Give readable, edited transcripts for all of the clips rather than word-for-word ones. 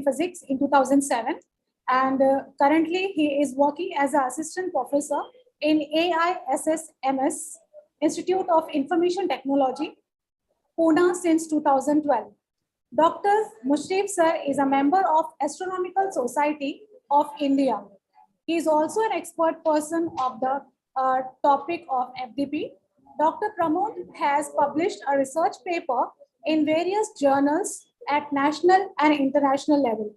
physics in 2007, and currently he is working as an assistant professor in AISSMS, Institute of Information Technology, Pune since 2012. Dr. Musrif sir is a member of Astronomical Society of India. He is also an expert person of the topic of FDP. Dr. Pramod has published a research paper in various journals at national and international level.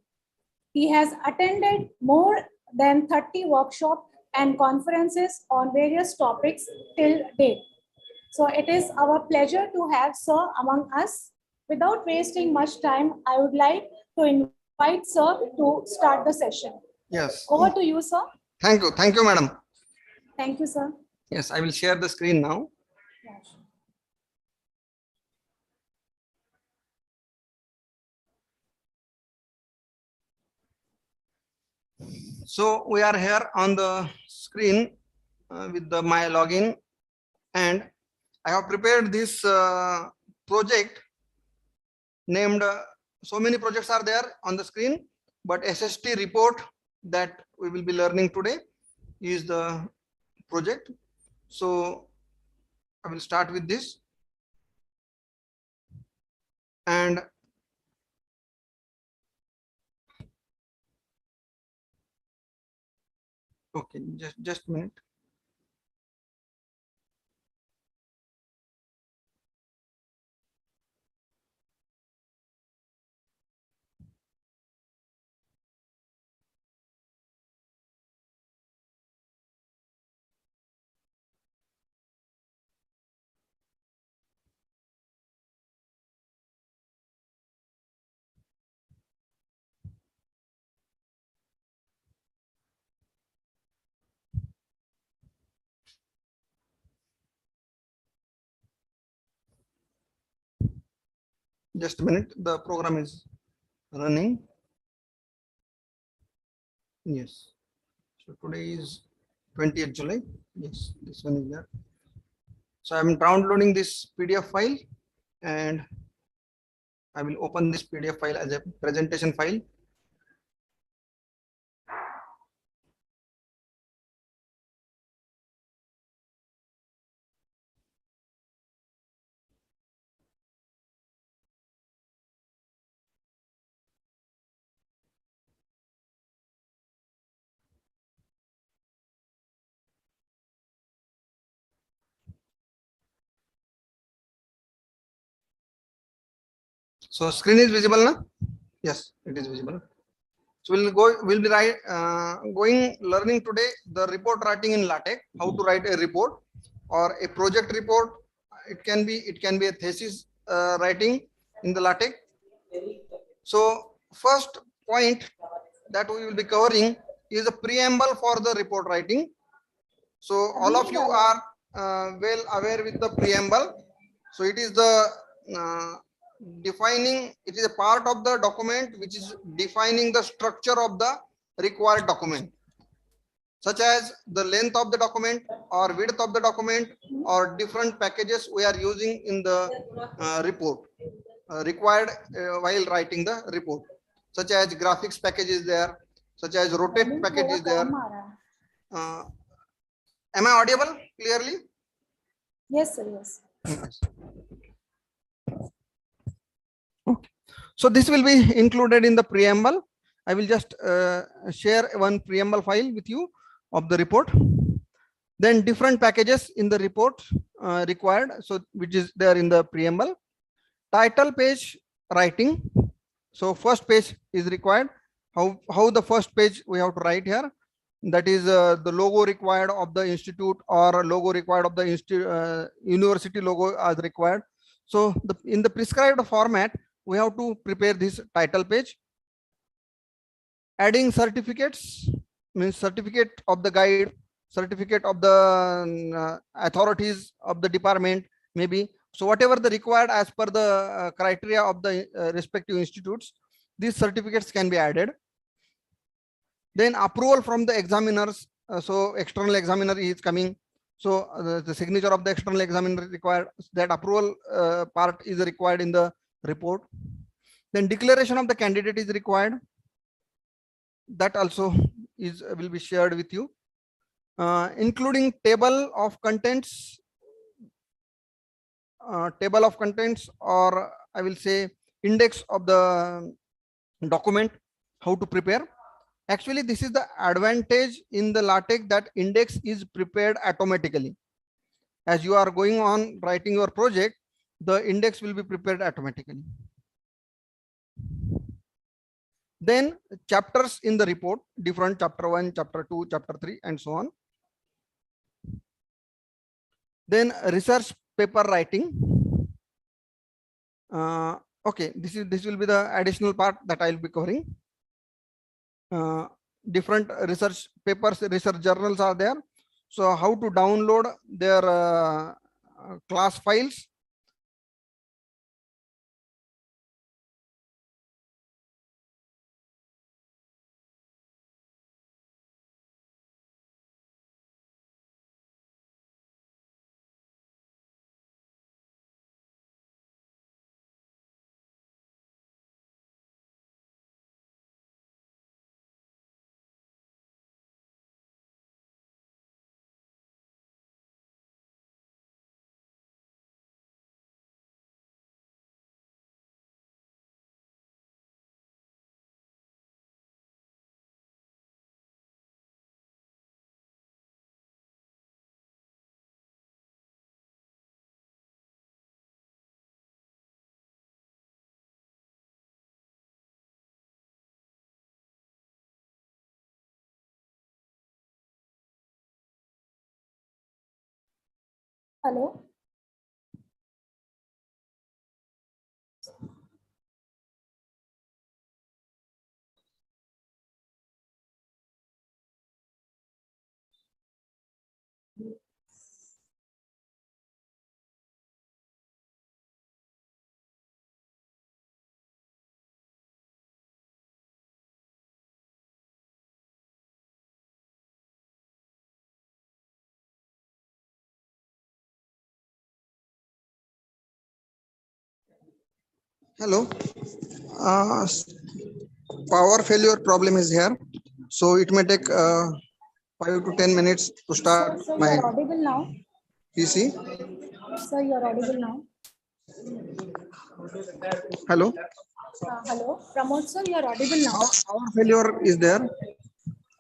He has attended more than 30 workshops and conferences on various topics till date. So it is our pleasure to have sir among us. Without wasting much time, I would like to invite sir to start the session. Yes. Over to you, sir. Thank you. Thank you, madam. Thank you, sir. Yes, I will share the screen now. Yes. So we are here on the screen with my login, and I have prepared this project named so many projects are there on the screen, but S.S.T report that we will be learning today is the project. So I will start with this, and okay, just a minute. Just a minute, the program is running. Yes. So today is 20th July. Yes, this one is there. So I'm downloading this PDF file, and I will open this PDF file as a presentation file. So screen is visible now? Yes, it is visible. So we'll be learning today the report writing in LaTeX, how to write a report or a project report. It can be a thesis writing in the LaTeX. So first point that we will be covering is a preamble for the report writing. So all of you are well aware with the preamble. So it is the it is a part of the document which is defining the structure of the required document, such as the length of the document or width of the document or different packages we are using in the report required while writing the report, such as graphics package is there, such as rotate package is there. Am I audible clearly? Yes, sir. Yes. Okay. So this will be included in the preamble. I will just share one preamble file with you of the report. Then different packages in the report required, so which is there in the preamble. Title page writing. So first page is required. How the first page we have to write here. That is the logo required of the institute or logo required of the university logo as required. So in the prescribed format, we have to prepare this title page. Adding certificates means certificate of the guide, certificate of the authorities of the department, maybe. So whatever the required as per the criteria of the respective institutes, these certificates can be added. Then approval from the examiners. So external examiner is coming. So the signature of the external examiner is required. That approval part is required in the report. Then declaration of the candidate is required. that also is will be shared with you, including table of contents, or I will say index of the document, how to prepare. Actually, this is the advantage in the LaTeX, that index is prepared automatically. As you are going on writing your project, the index will be prepared automatically. Then chapters in the report, different chapter 1, chapter 2, chapter 3, and so on. Then research paper writing. Okay, this will be the additional part that I'll be covering. Different research papers, research journals are there. So how to download their class files. Hello. Hello. Power failure problem is here, so it may take 5 to 10 minutes to start Sir, you my are audible now. PC. Sir, you are audible now. Hello. Hello. Pramod, sir, you are audible now. Power failure is there,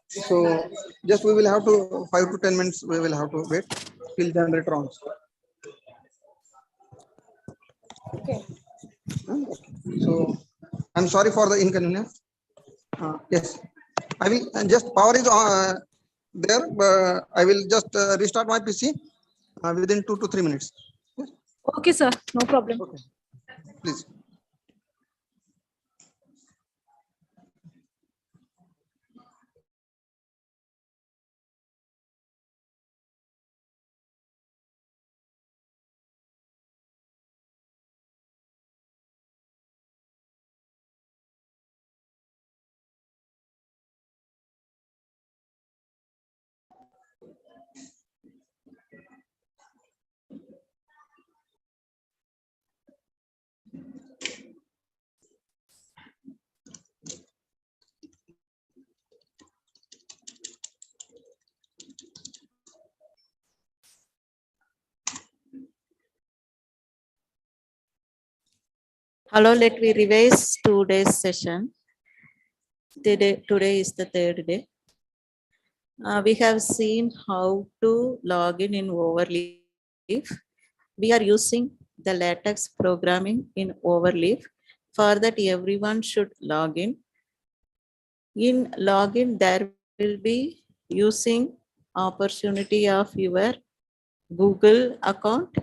so just we will have to 5 to 10 minutes. We will have to wait till generator on. Okay. So I'm sorry for the inconvenience. Yes, I will just power is there, but I will just restart my PC within 2 to 3 minutes. Yes, Okay, sir. No problem. okay. Please. Hello, let me revise today's session. Today is the third day. We have seen how to log in Overleaf. We are using the Latex programming in Overleaf. For that, everyone should log in. In login, there will be using opportunity of your Google account,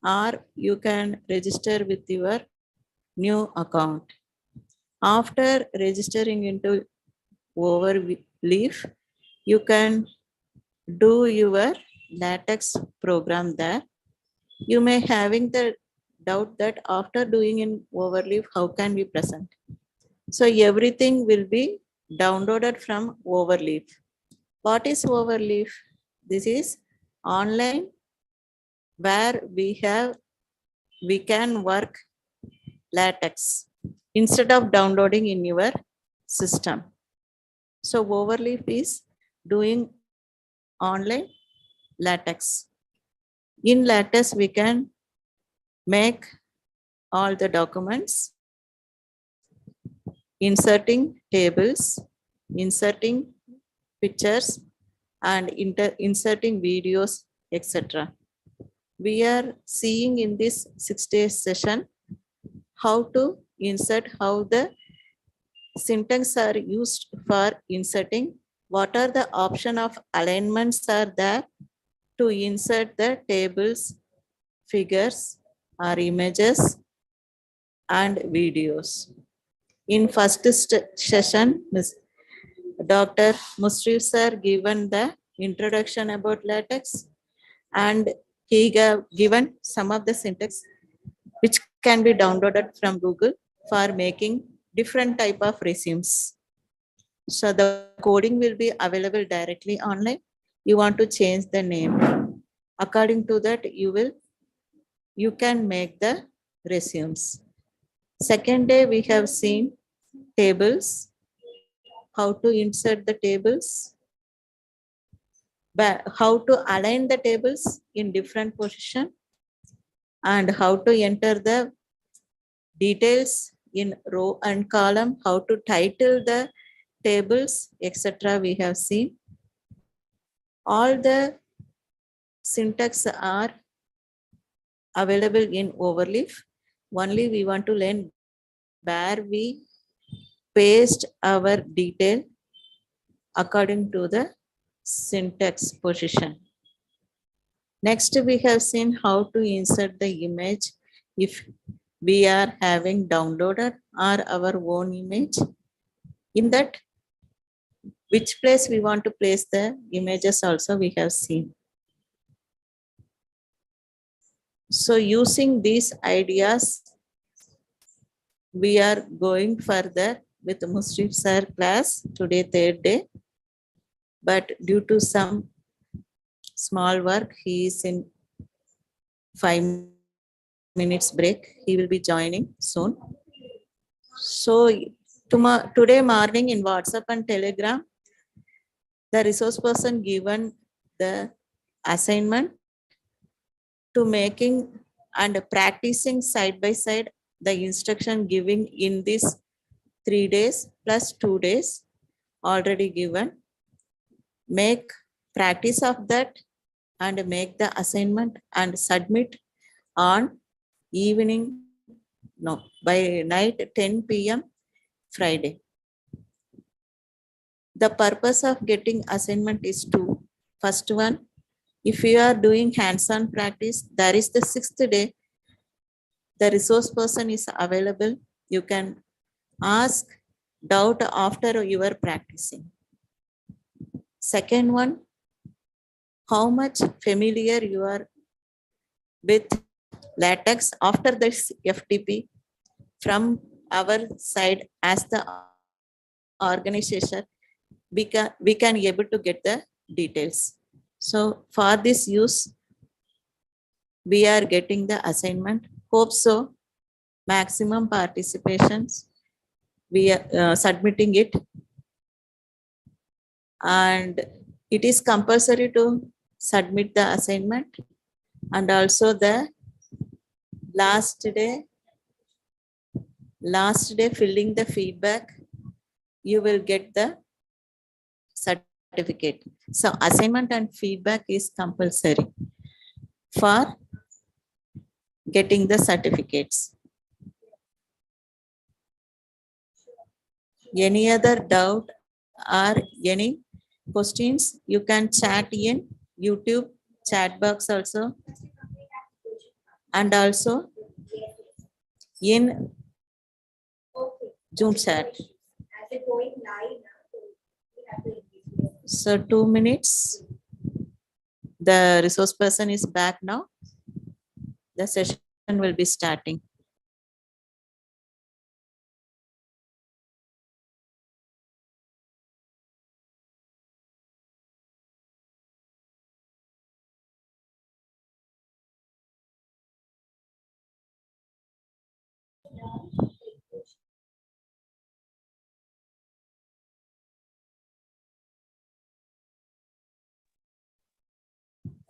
or you can register with your new account. After registering into Overleaf, you can do your Latex program there. You may having the doubt that after doing in Overleaf, how can we present? So everything will be downloaded from Overleaf. What is Overleaf? This is online where we can work Latex instead of downloading in your system. So overleaf is doing online latex. In latex, we can make all the documents, inserting tables, inserting pictures, and inserting videos, etc. We are seeing in this 6-day session how to insert, how the syntax are used for inserting, what are the option of alignments are there to insert the tables, figures, or images and videos. In first session, Dr. Musrif sir given the introduction about latex, and he given some of the syntax which can be downloaded from Google for making different type of resumes. So the coding will be available directly online. You want to change the name. According to that, you can make the resumes. Second day, we have seen tables, how to insert the tables, how to align the tables in different position, and how to enter the details in row and column, how to title the tables, etc. We have seen. All the syntax are available in overleaf. Only we want to learn where we paste our detail according to the syntax position. Next, we have seen how to insert the image if we are having downloaded or our own image. In that, which place we want to place the images also we have seen. So using these ideas, we are going further with Musrif sir class today, third day. But due to some small work, he is in 5 minutes break. He will be joining soon. So today morning in WhatsApp and Telegram, the resource person given the assignment to making and practicing side by side the instruction giving in this 3 days plus 2 days already given. Make practice of that and make the assignment and submit on evening, no, by night 10 p.m. Friday. The purpose of getting assignment is two. First one, if you are doing hands-on practice, there is the 6th day, the resource person is available. You can ask doubt after you are practicing. Second one, how much familiar you are with latex after this FTP from our side as the organization, we can able to get the details. So for this use, we are getting the assignment. Hope so. Maximum participations. We are submitting it, and it is compulsory to submit the assignment, and also the last day filling the feedback, you will get the certificate. So assignment and feedback is compulsory for getting the certificates. Any other doubt or any questions, you can chat in YouTube chat box also, and also in Zoom chat. So 2 minutes. The resource person is back now. The session will be starting.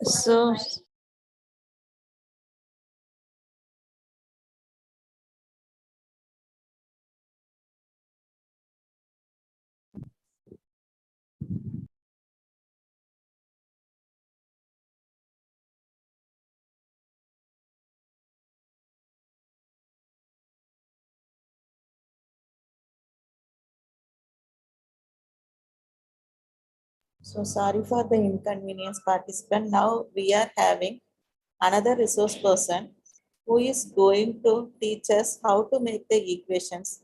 So, so sorry for the inconvenience, participant. Now we are having another resource person who is going to teach us how to make the equations.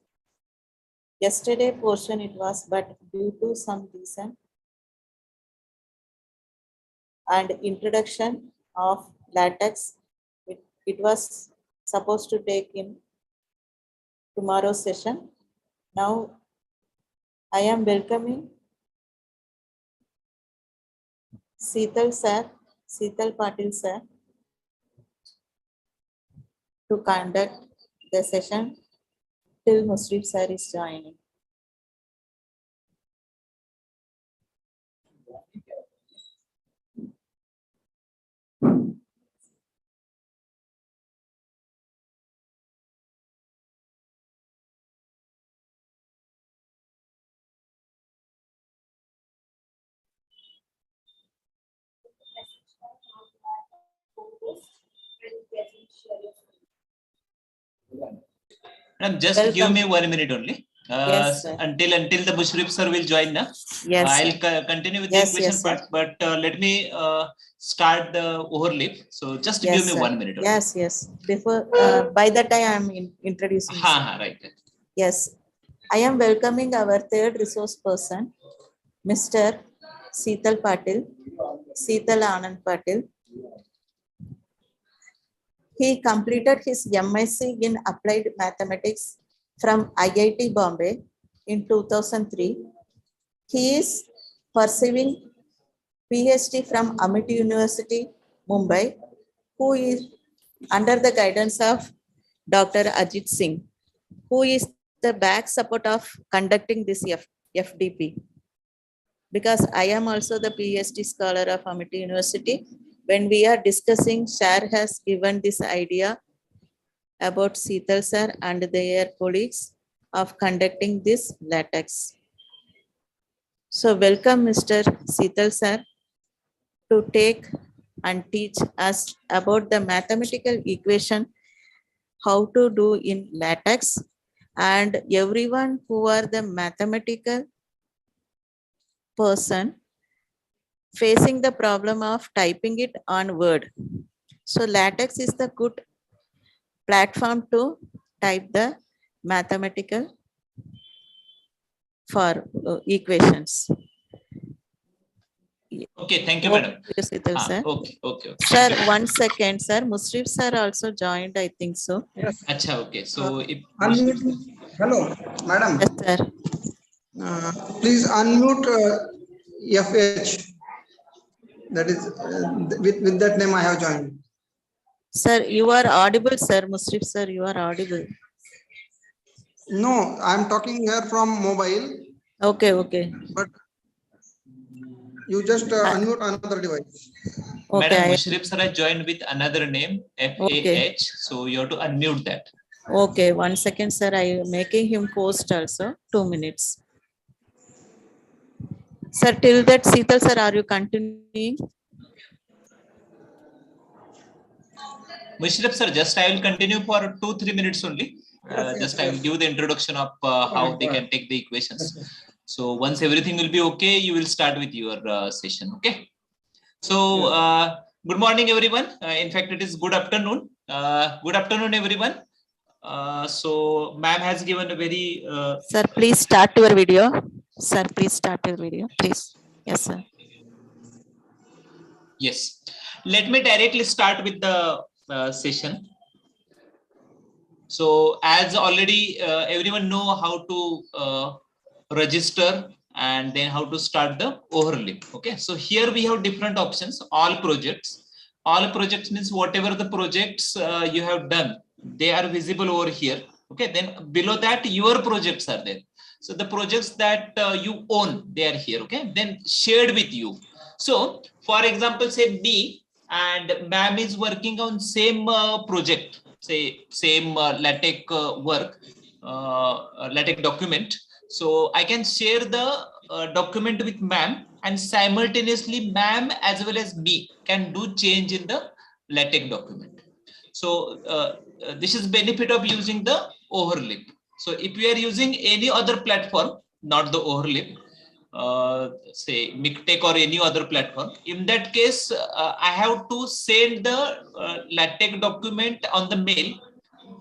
Yesterday portion it was, but due to some reason and introduction of latex, it was supposed to take in tomorrow's session. Now I am welcoming Shital sir, Shital Patil sir, to conduct the session till Musrif sir is joining. Madam, just give Welcome. me 1 minute only. Yes, sir. Until the Musrif sir will join now. Yes, I'll sir. continue with Yes, the equation yes, sir. part, but let me start the overleaf. So just Yes, give me sir. 1 minute only. Yes, yes. Before, by that time I am introducing. Ha, sir. ha, right. Yes, I am welcoming our third resource person, Mr. Shital Patil, Shital Anant Patil. He completed his MSc in Applied Mathematics from IIT Bombay in 2003. He is pursuing PhD from Amity University, Mumbai, who is under the guidance of Dr. Ajit Singh, who is the back support of conducting this FDP. Because I am also the PhD scholar of Amity University. When we are discussing, Shar has given this idea about Shital sir and their colleagues of conducting this latex. So welcome Mr. Shital sir to take and teach us about the mathematical equation, how to do in latex, and everyone who are the mathematical person facing the problem of typing it on Word. So latex is the good platform to type the mathematical for equations. Okay, thank you, madam. Shital sir. Okay. Sir, Thank you. 1 second, sir. Musrif sir also joined, I think so. Yes. Acha, okay. So if Unmute. Hello, madam. Yes, sir. Please unmute FH. That is with that name I have joined. Sir, you are audible, sir. Musrif sir, you are audible. No, I am talking here from mobile. Okay. But you just unmute another device. Madam Okay. Musrif sir has joined with another name, FAH. So you have to unmute that. Okay, 1 second, sir. I am making him post also. 2 minutes. Sir, till that, Shital sir, are you continuing? Mushrif sir, just I will continue for 2-3 minutes only. Just I will give the introduction of how they can take the equations. So once everything will be okay, you will start with your session. Okay. So good morning, everyone. In fact, it is good afternoon. Good afternoon, everyone. So ma'am has given a very. Sir, please start your video. Sir, please start your video, please. Yes, sir. Yes. Let me directly start with the session. So as already everyone know how to register and then how to start the overlap. Okay. So here we have different options, all projects. All projects means whatever the projects you have done, they are visible over here. Okay. Then below that, your projects are there. So the projects that you own, they are here. Okay. Then shared with you. So for example, say B, and ma'am is working on same project, say same LaTeX work, LaTeX document. So I can share the document with ma'am, and simultaneously ma'am as well as me can do change in the LaTeX document. So this is benefit of using the overlap. So if we are using any other platform, not the overlap, say MikTeX or any other platform, in that case, I have to send the LaTeX document on the mail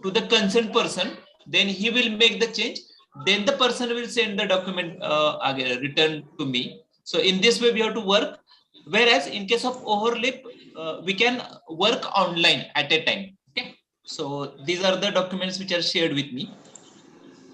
to the concerned person. Then he will make the change. Then the person will send the document again, return to me. So in this way, we have to work. Whereas in case of overlap, we can work online at a time. Okay. So these are the documents which are shared with me.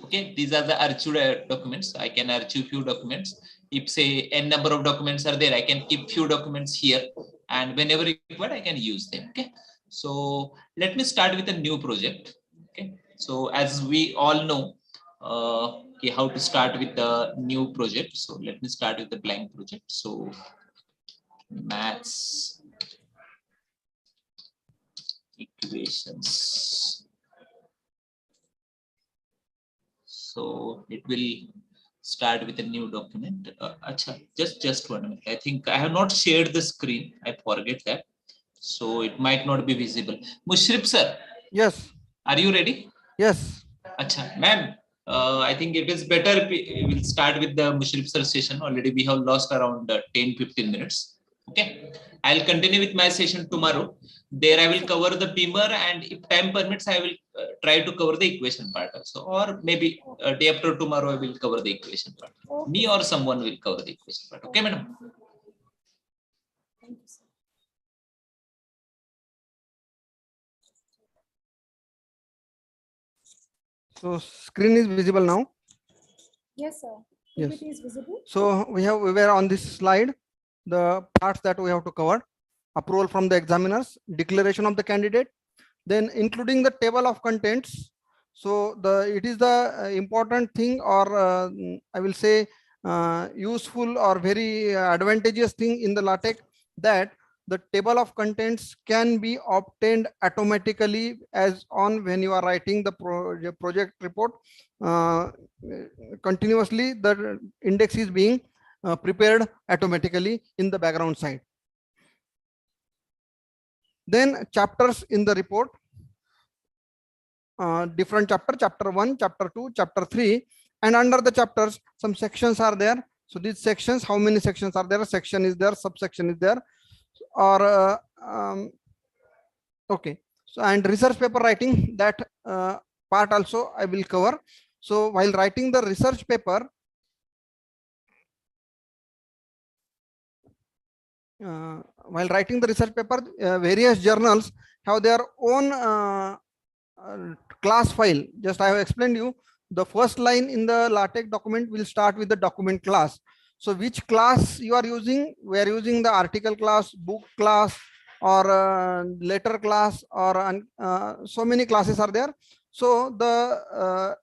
Okay, these are the archived documents. I can archive few documents. If say n number of documents are there, I can keep few documents here, and whenever required, I can use them. Okay, so let me start with a new project. Okay, so as we all know, okay, how to start with the new project. So let me start with the blank project. So maths equations. So it will start with a new document. Just 1 minute. I think I have not shared the screen. I forget that. So it might not be visible. Musrif sir. Yes. Are you ready? Yes. Acha, ma'am. I think it is better we will start with the Musrif sir session. Already we have lost around 10-15 minutes. Okay. I'll continue with my session tomorrow. There I will cover the beamer, and if time permits, I will try to cover the equation part also. Or maybe day after tomorrow, I will cover the equation part. Okay. Me or someone will cover the equation part. Okay, madam? Thank you, sir. So screen is visible now. Yes, sir. Yes. PPT is visible. So we were on this slide, the parts that we have to cover: approval from the examiners, declaration of the candidate, then including the table of contents. So it is the important thing, or I will say useful or very advantageous thing in the LaTeX, that the table of contents can be obtained automatically as on when you are writing the project report. Continuously the index is being prepared automatically in the background side. Then chapters in the report, different chapter 1, chapter 2, chapter 3, and under the chapters some sections are there. So these sections, how many sections are there? Section is there, subsection is there, or okay. So and research paper writing, that part also I will cover. So while writing the research paper, various journals have their own class file. Just I have explained you, the first line in the LaTeX document will start with the document class. So which class you are using? We are using the article class, book class, or letter class, or so many classes are there. So the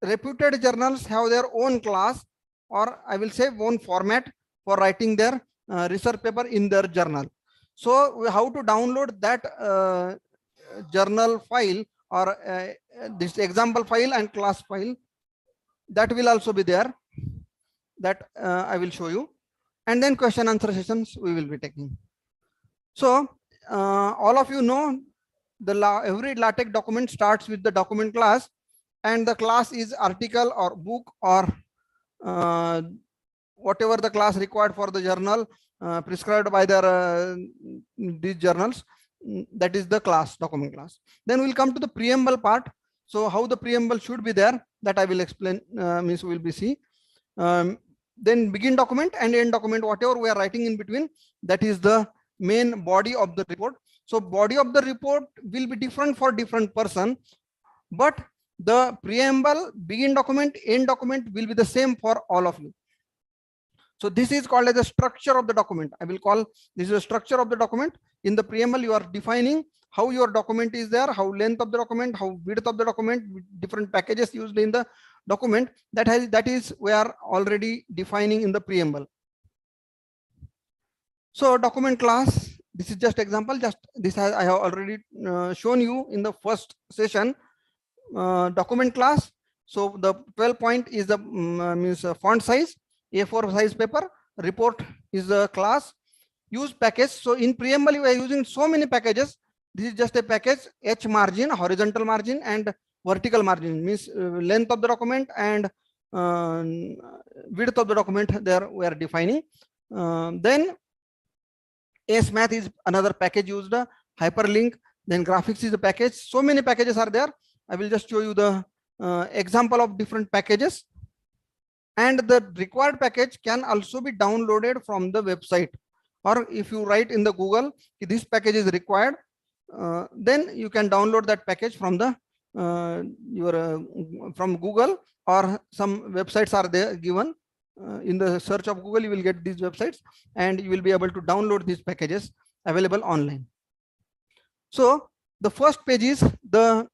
reputed journals have their own class, or I will say own format for writing their research paper in their journal. So how to download that journal file, or this example file and class file, that will also be there, that I will show you. And then question answer sessions we will be taking. So all of you know, every LaTeX document starts with the document class, and the class is article or book, or whatever the class required for the journal prescribed by their these journals. That is the class, document class. Then we'll come to the preamble part. So how the preamble should be there, that I will explain, means we will be see. Then begin document and end document, whatever we are writing in between, that is the main body of the report. So body of the report will be different for different person, but the preamble, begin document, end document will be the same for all of you. So this is called as the structure of the document. I will call this is the structure of the document. In the preamble, you are defining how your document is there, how length of the document, how width of the document, different packages used in the document. That is we are already defining in the preamble. So document class, this is just example. Just this has I have already shown you in the first session. Document class. So the 12 point is the means font size, A4 size paper. Report is the class. Use package. So in Preamble we are using so many packages. This is just a package. H margin, horizontal margin, and vertical margin, means length of the document and width of the document. There we are defining. Then S.Math is another package used. Hyperlink. Then graphics is a package. So many packages are there. I will just show you the example of different packages. And the required package can also be downloaded from the website, or if you write in the Google this package is required, then you can download that package from the from Google, or some websites are there given. In the search of Google you will get these websites, and you will be able to download these packages available online. So the first page is the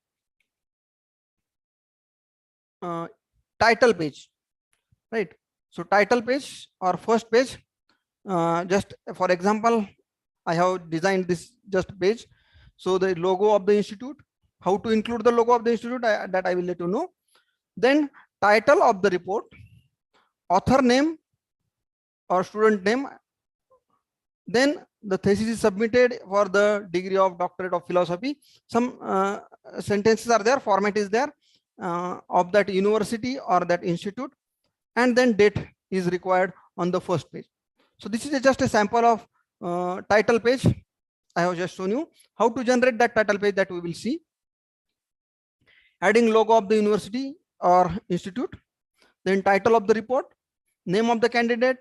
title page, right? So title page or first page, just for example, I have designed this just page. So the logo of the institute, how to include the logo of the institute, that I will let you know. Then title of the report, author name or student name. Then the thesis is submitted for the degree of doctorate of philosophy. Some sentences are there, format is there of that university or that institute, and then date is required on the first page. So this is just a sample of title page. I have just shown you how to generate that title page, that we will see. Adding logo of the university or institute, then title of the report, name of the candidate,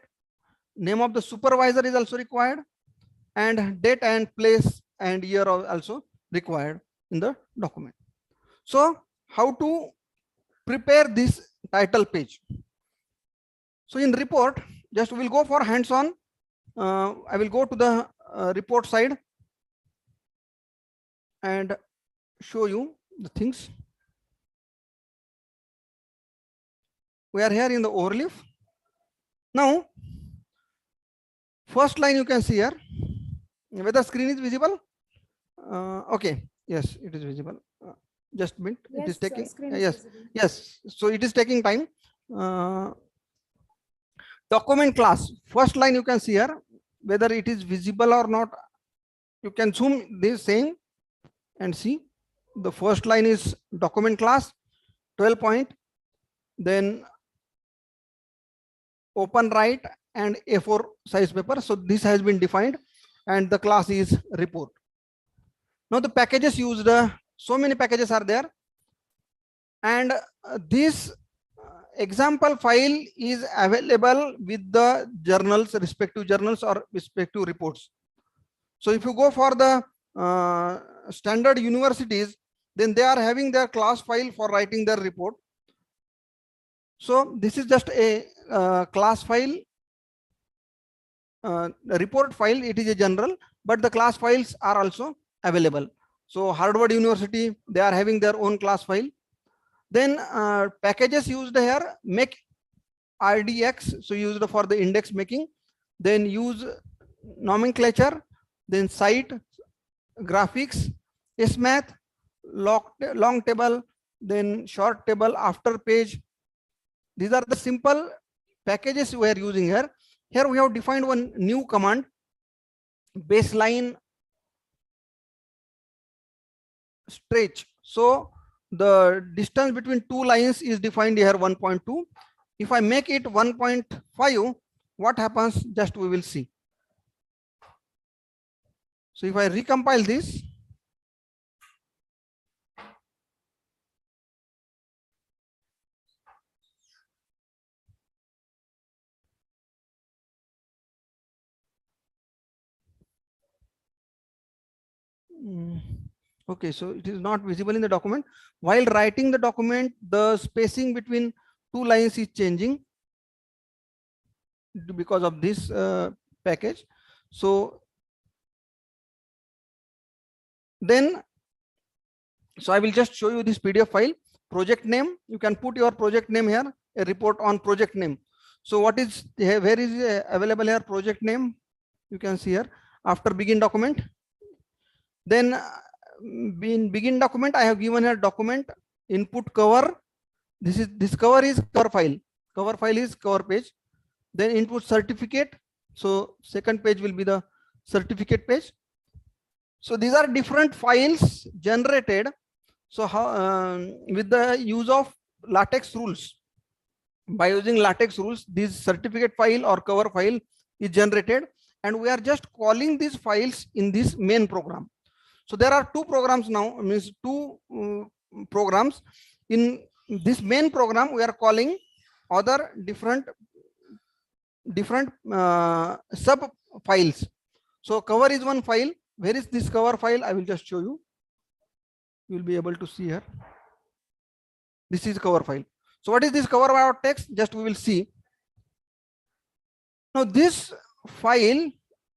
name of the supervisor is also required, and date and place and year are also required in the document. So how to prepare this title page? So in report, just we will go for hands-on. I will go to the report side and show you the things. We are here in the overleaf. Now, first line you can see here. Whether screen is visible? Okay, yes, it is visible. Just a minute. Yes, it is taking. screen is Yes, visible. yes. So it is taking time. Document class. First line you can see here. Whether it is visible or not, you can zoom this thing and see. The first line is document class, 12 point. Then open write and A4 size paper. So this has been defined, and the class is report. Now the packages used, so many packages are there, and this example file is available with the journals, respective journals or respective reports. So if you go for the standard universities, then they are having their class file for writing their report. So this is just a class file, report file. It is a general, but the class files are also available. So Harvard University, they are having their own class file. Then packages used here, make RDX, so used for the index making. Then use nomenclature, then cite, graphics, S.Math, long table, then short table, after page. These are the simple packages we are using here. Here we have defined one new command, baseline stretch. So the distance between two lines is defined here 1.2. If I make it 1.5, what happens? Just we will see. So if I recompile this, okay, so it is not visible in the document. While writing the document, the spacing between two lines is changing because of this package. So then, so I will just show you this PDF file. Project name, you can put your project name here, a report on project name. So what is here, where is available here? Project name, you can see here. after begin document. Then in begin document, I have given here document input cover. This cover is cover file. Cover file is cover page. Then input certificate. So second page will be the certificate page. So these are different files generated. So how with the use of Latex rules. By using Latex rules, this certificate file or cover file is generated, and we are just calling these files in this main program. So there are two programs now, means two programs. In this main program, we are calling other different sub files. So cover is one file. Where is this cover file? I will just show you. You will be able to see here. This is cover file. So what is this cover about text? Just we will see. Now this file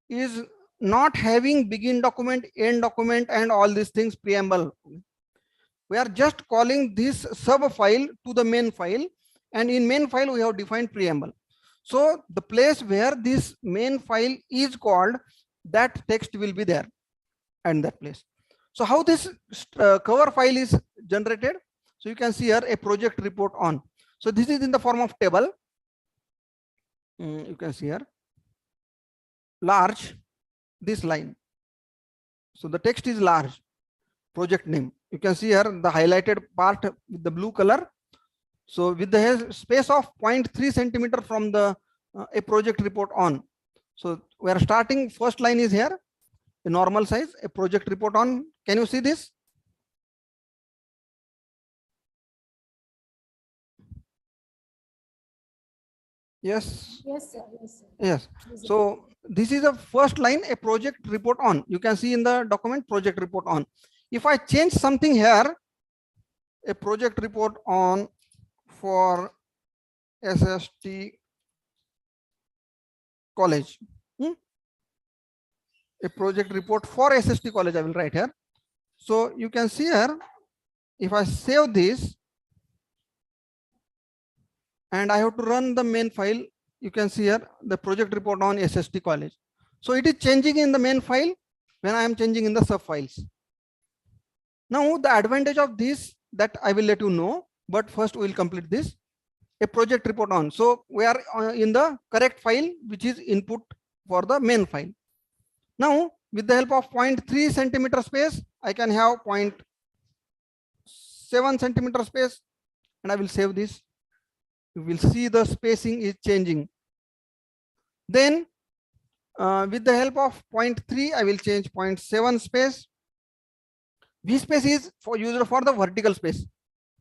is not having begin document, end document, and all these things, preamble. We are just calling this sub file to the main file, and in main file we have defined preamble. So the place where this main file is called, that text will be there and that place. So how this cover file is generated? So you can see here a project report on. So this is in the form of table. You can see here large, this line. So the text is large, project name. You can see here the highlighted part with the blue color. So with the space of 0.3 centimeter from the a project report on. So we are starting, first line is here, a normal size, a project report on. Can you see this? Yes. Yes, sir. Yes, sir. Yes. Yes, sir. So this is the first line, a project report on. You can see in the document project report on. If I change something here, a project report on for S.S.T college. A project report for S.S.T college, I will write here. So you can see here, if I save this and I have to run the main file, you can see here the project report on S.S.T college. So it is changing in the main file when I am changing in the sub files. Now the advantage of this, that I will let you know, but first we will complete this. A project report on. So we are in the correct file, which is input for the main file. Now with the help of 0.3 centimeter space, I can have 0.7 centimeter space, and I will save this. You will see the spacing is changing. Then with the help of 0.3, I will change 0.7 space. V space is used for the vertical space.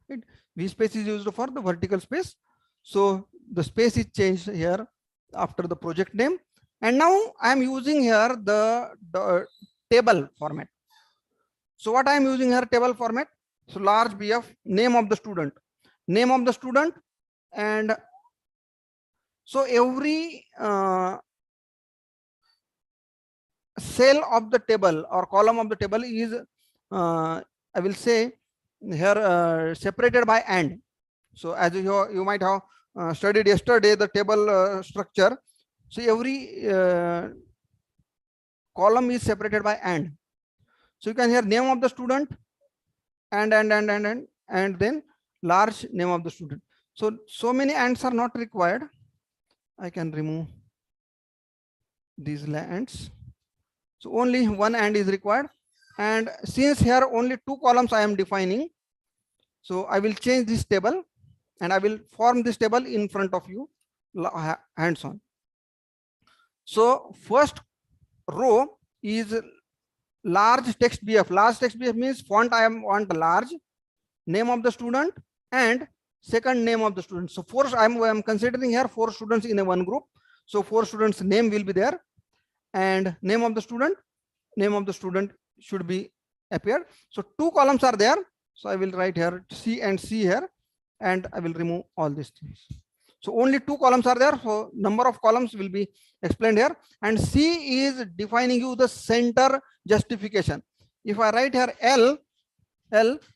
Right? V space is used for the vertical space. So the space is changed here after the project name. And now I am using here the table format. So what I am using here, table format. So large BF, name of the student, and so every cell of the table or column of the table is I will say here separated by and. So as you might have studied yesterday the table structure. So every column is separated by and. So you can hear name of the student and then large name of the student. So many ands are not required. I can remove these ands. So only one and is required. And since here only two columns I am defining, so I will change this table and I will form this table in front of you hands on. So first row is large text BF. Large text BF means font I want large, name of the student and second name of the student. So I am considering here 4 students in a one group. So 4 students name will be there and name of the student should be appeared. So 2 columns are there. So I will write here C and C here and I will remove all these things. So only 2 columns are there. So number of columns will be explained here. And C is defining you the center justification. If I write here L,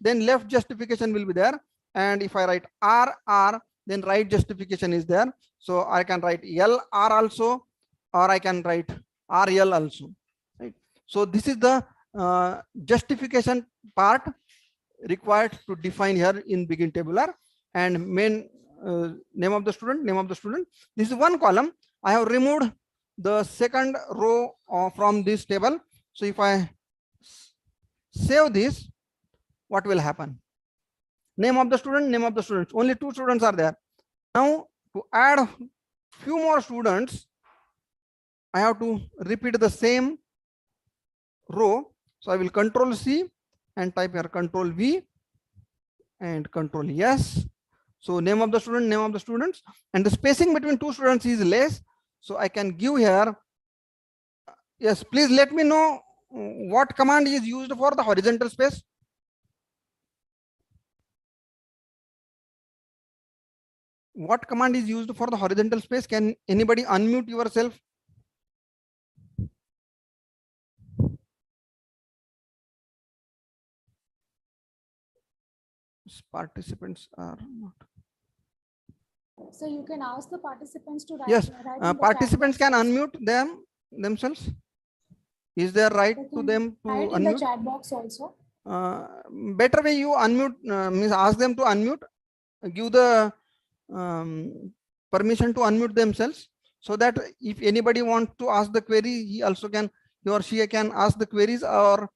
then left justification will be there. And if I write R, then right justification is there. So I can write LR also, or I can write RL also. So this is the justification part required to define here in begin tabular, and main name of the student, name of the student. This is one column. I have removed the second row from this table. So if I save this, what will happen? Name of the student, name of the students. Only 2 students are there. Now to add few more students, I have to repeat the same row. So I will Control C and type here Control V and Control S. So name of the student, name of the students, and the spacing between 2 students is less. So I can give here. Yes, please let me know what command is used for the horizontal space. What command is used for the horizontal space? Can anybody unmute yourself? Participants are not. So you can ask the participants to write. Yes, write in the participants chat can box. unmute themselves. Is there right They to can them to write in the unmute? chat box also. Better way you unmute, means ask them to unmute, give the permission to unmute themselves, so that if anybody wants to ask the query, he or she can ask the queries, or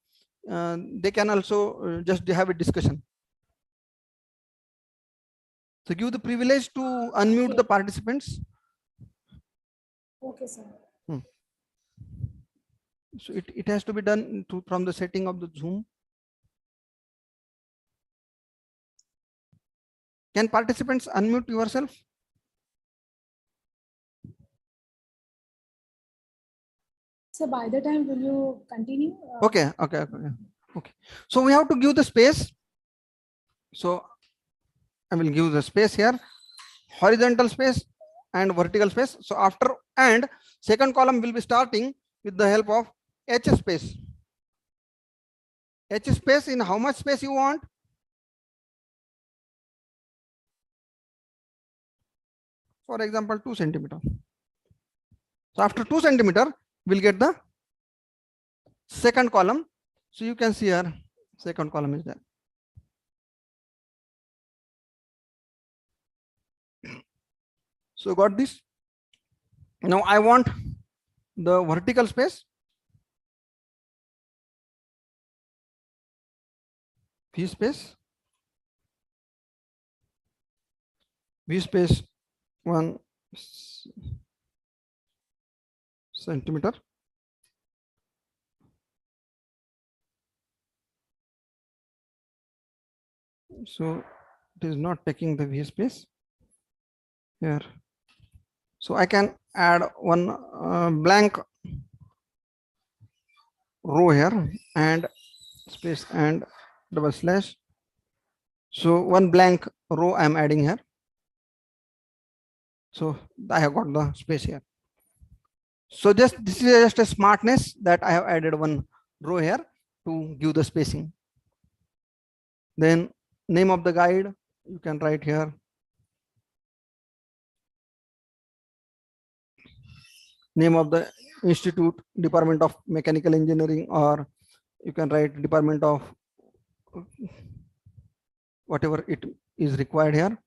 they can also just have a discussion. So give the privilege to unmute Okay. the participants. Okay, sir. So it has to be done from the setting of the Zoom. Can participants unmute yourself? So by the time will you continue? Okay. So we have to give the space. So I will give the space here, horizontal space and vertical space. So after and second column will be starting with the help of H space. H space, in how much space you want? For example, 2 centimeter. So after 2 centimeter, we'll get the second column. So you can see here, second column is there. So got this. Now I want the vertical space. V space. V space 1 centimeter. So it is not taking the V space here. So I can add one blank row here and space and double slash. So one blank row I am adding here. So I have got the space here. So this is just a smartness that I have added one row here to give the spacing. Then name of the guide, you can write here. Name of the institute, Department of Mechanical Engineering, or you can write Department of whatever it is required here,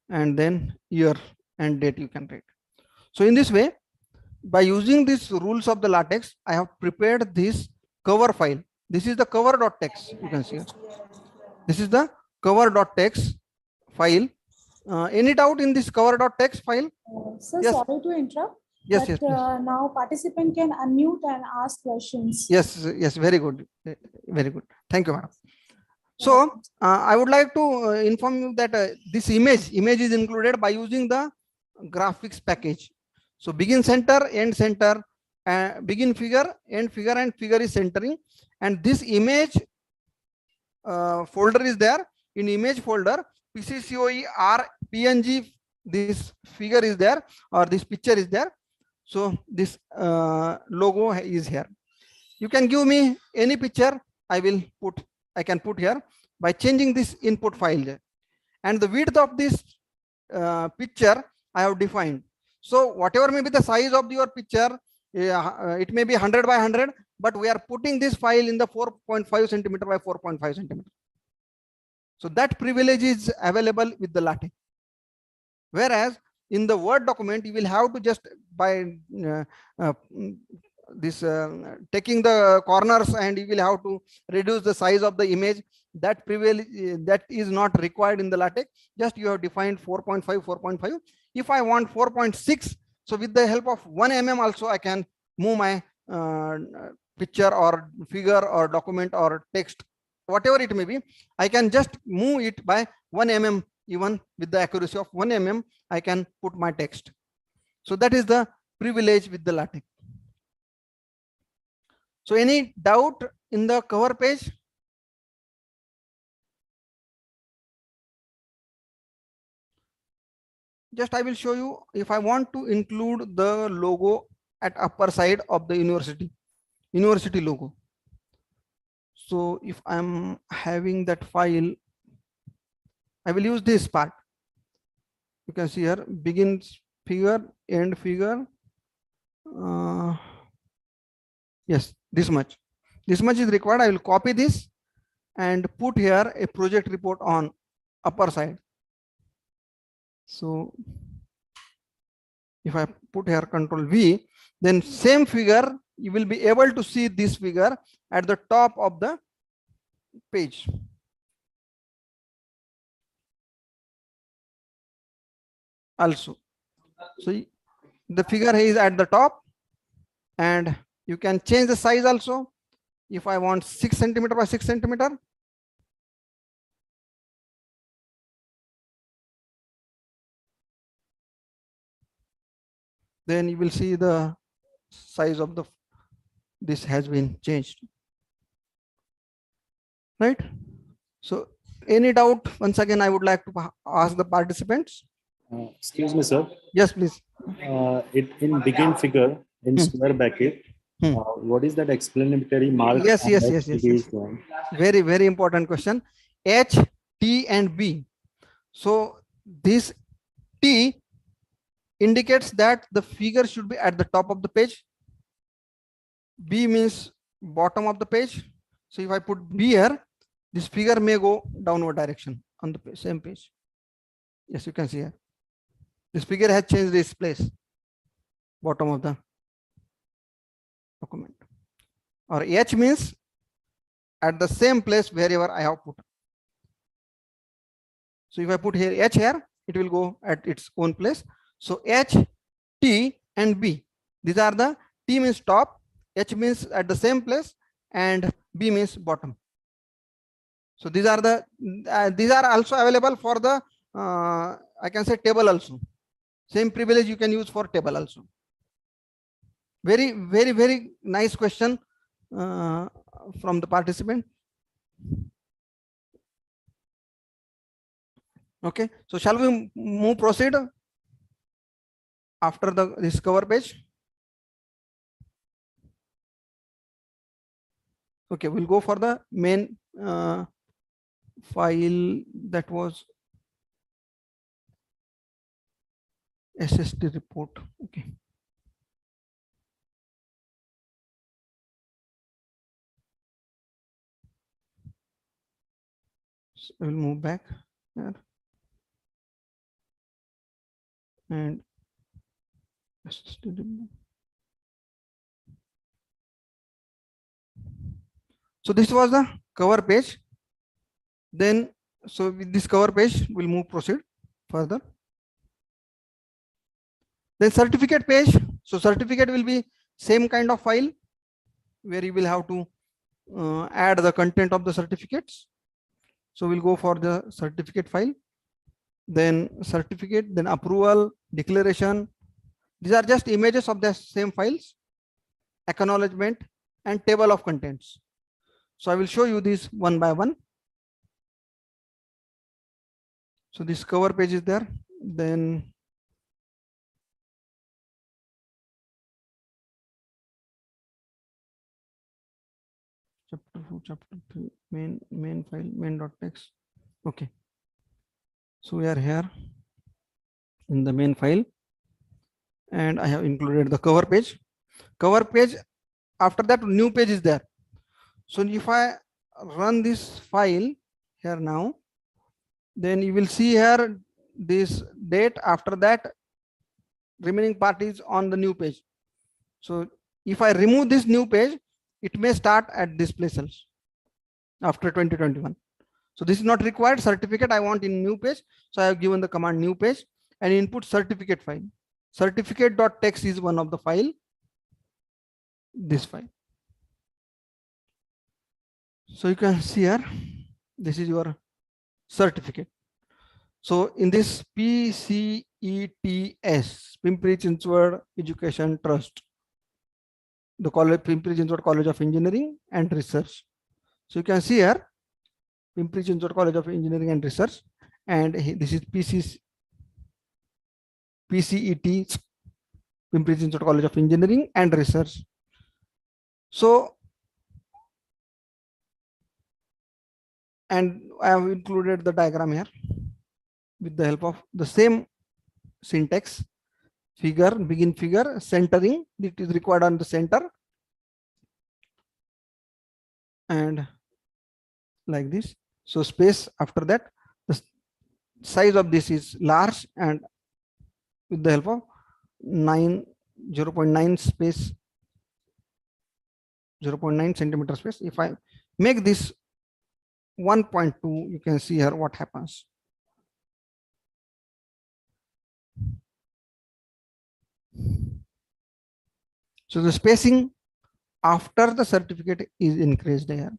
and then year and date you can write. So in this way, by using these rules of the LaTeX, I have prepared this cover file. This is the cover.txt. You can see here. This is the cover.txt file. Any doubt in this cover.txt file? Sir, Yes. sorry to interrupt. Yes, but, yes. now participant can unmute and ask questions. Yes, very good. Very good. Thank you, madam. So I would like to inform you that this image is included by using the graphics package. So begin center, end center, begin figure, end figure, and figure is centering. And this image folder is there. In image folder, PCCOE R PNG, this figure is there, or this picture is there. So this logo is here. You can give me any picture. I can put here by changing this input file, and the width of this picture I have defined. So whatever may be the size of your picture, it may be 100 by 100, but we are putting this file in the 4.5 centimeter by 4.5 centimeter. So that privilege is available with the LaTeX. Whereas in the Word document, you will have to just by taking the corners, and you will have to reduce the size of the image. That privilege that is not required in the LaTeX. Just you have defined 4.5, 4.5. If I want 4.6, so with the help of 1 mm also I can move my picture or figure or document or text, whatever it may be. I can just move it by 1 mm. Even with the accuracy of 1 mm, I can put my text. So that is the privilege with the LaTeX. So any doubt in the cover page? Just I will show you, if I want to include the logo at upper side of the university logo. So if I'm having that file, I will use this part. You can see here, begin figure, end figure. Yes, this much is required. I will copy this and put here a project report on upper side. So if I put here Control V, then same figure, you will be able to see this figure at the top of the page. Also, so the figure is at the top, and you can change the size also. If I want 6 centimeter by 6 centimeter, then you will see the size of the this has been changed, right? So any doubt? Once again, I would like to ask the participants. Excuse me, sir. Yes, please. It in begin figure in square bracket. What is that explanatory mark? Yes. Very, very important question. H, T, and B. So this T indicates that the figure should be at the top of the page. B means bottom of the page. So if I put B here, this figure may go downward direction on the same page. Yes, you can see here. This figure has changed its place, bottom of the document. Or H means at the same place wherever I have put. So if I put here H here, it will go at its own place. So H, T, and B. These are the T means top, H means at the same place, and B means bottom. So these are the these are also available for the I can say table also. Same privilege you can use for table also. Very, very, very nice question from the participant. Okay, so shall we proceed after this cover page? Okay, we'll go for the main file, that was S.S.T report. Okay. So we'll move back here. And S.S.T report. So this was the cover page. Then, so with this cover page, we'll proceed further. Then certificate page. So certificate will be same kind of file where you will have to add the content of the certificates. So we'll go for the certificate file. Then certificate, then approval, declaration. These are just images of the same files, acknowledgement, and table of contents. So I will show you this one by one. So this cover page is there. Then chapter 4, chapter 3, main file, main.txt. Okay. So we are here in the main file, and I have included the cover page. Cover page after that new page is there. So if I run this file here now, then you will see here this date. After that, remaining part is on the new page. So if I remove this new page, it may start at this place also after 2021. So this is not required. Certificate I want in new page. So I have given the command new page and input certificate file. Certificate.txt is one of the file. This file. So you can see here, this is your certificate. So in this PCETS, Pimpri Chinchwad Education Trust, the college, Pimpri Chinchwad College of Engineering and Research. So you can see here, Pimpri Chinchwad College of Engineering and Research, and this is PCET, Pimpri Chinchwad College of Engineering and Research. So, and I have included the diagram here with the help of the same syntax. Figure, begin figure, centering, it is required on the center, and like this. So space after that, the size of this is large, and with the help of 0.9 space, 0.9 centimeter space. If I make this 1.2, you can see here what happens. So the spacing after the certificate is increased here.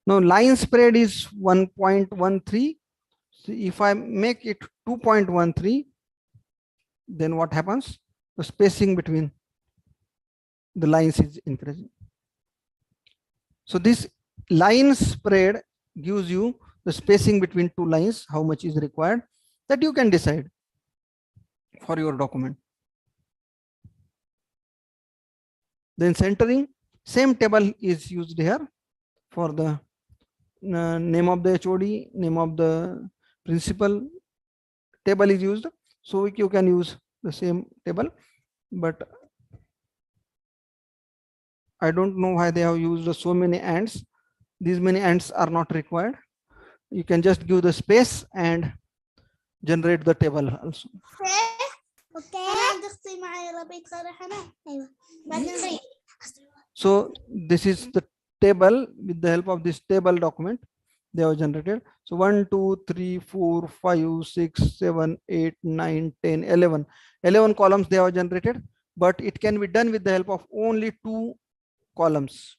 Now line spread is 1.13. So if I make it 2.13, then what happens? The spacing between the lines is increasing. So this line spread gives you the spacing between two lines, how much is required, that you can decide for your document. Then centering, same table is used here for the name of the HOD, name of the principal, table is used. So you can use the same table, but I don't know why they have used so many ands. These many ands are not required. You can just give the space and generate the table also. So this is the table. With the help of this table document, they have generated. So 1, 2, 3, 4, 5, 6, 7, 8, 9, 10, 11. 11 columns they have generated, but it can be done with the help of only 2 columns.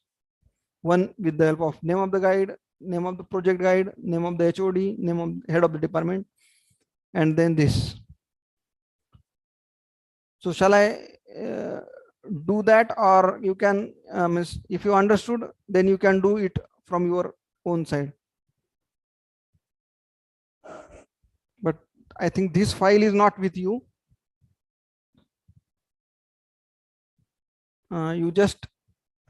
One with the help of name of the guide, name of the project guide, name of the HOD, name of head of the department, and then this. So shall I do that, or you can, if you understood, then you can do it from your own side. But I think this file is not with you. You just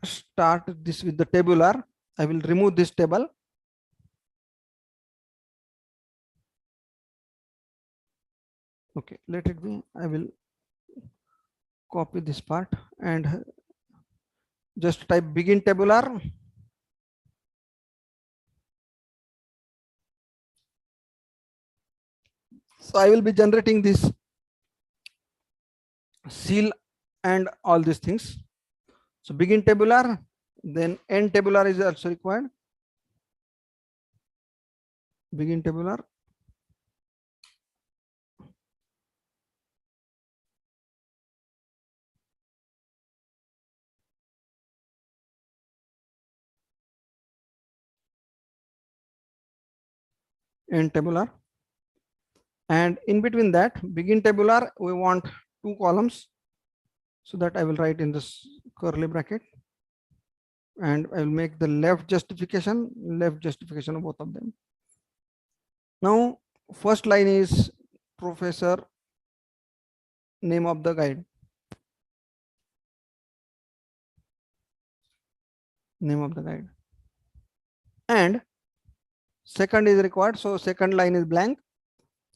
start this with the tabular. I will remove this table. Okay, let it be. I will copy this part and just type begin tabular. So I will be generating this seal and all these things. So begin tabular, then end tabular is also required. Begin tabular. End tabular. And in between that, begin tabular, we want 2 columns. So that I will write in this curly bracket. And I will make the left justification of both of them. Now, first line is professor, name of the guide. Name of the guide. And second is required. So second line is blank.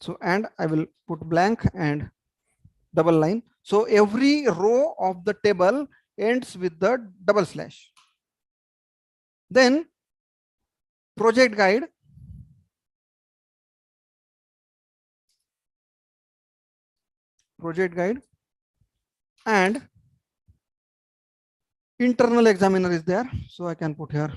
So, and I will put blank and double line. So every row of the table ends with the double slash. Then project guide, and internal examiner is there. So I can put here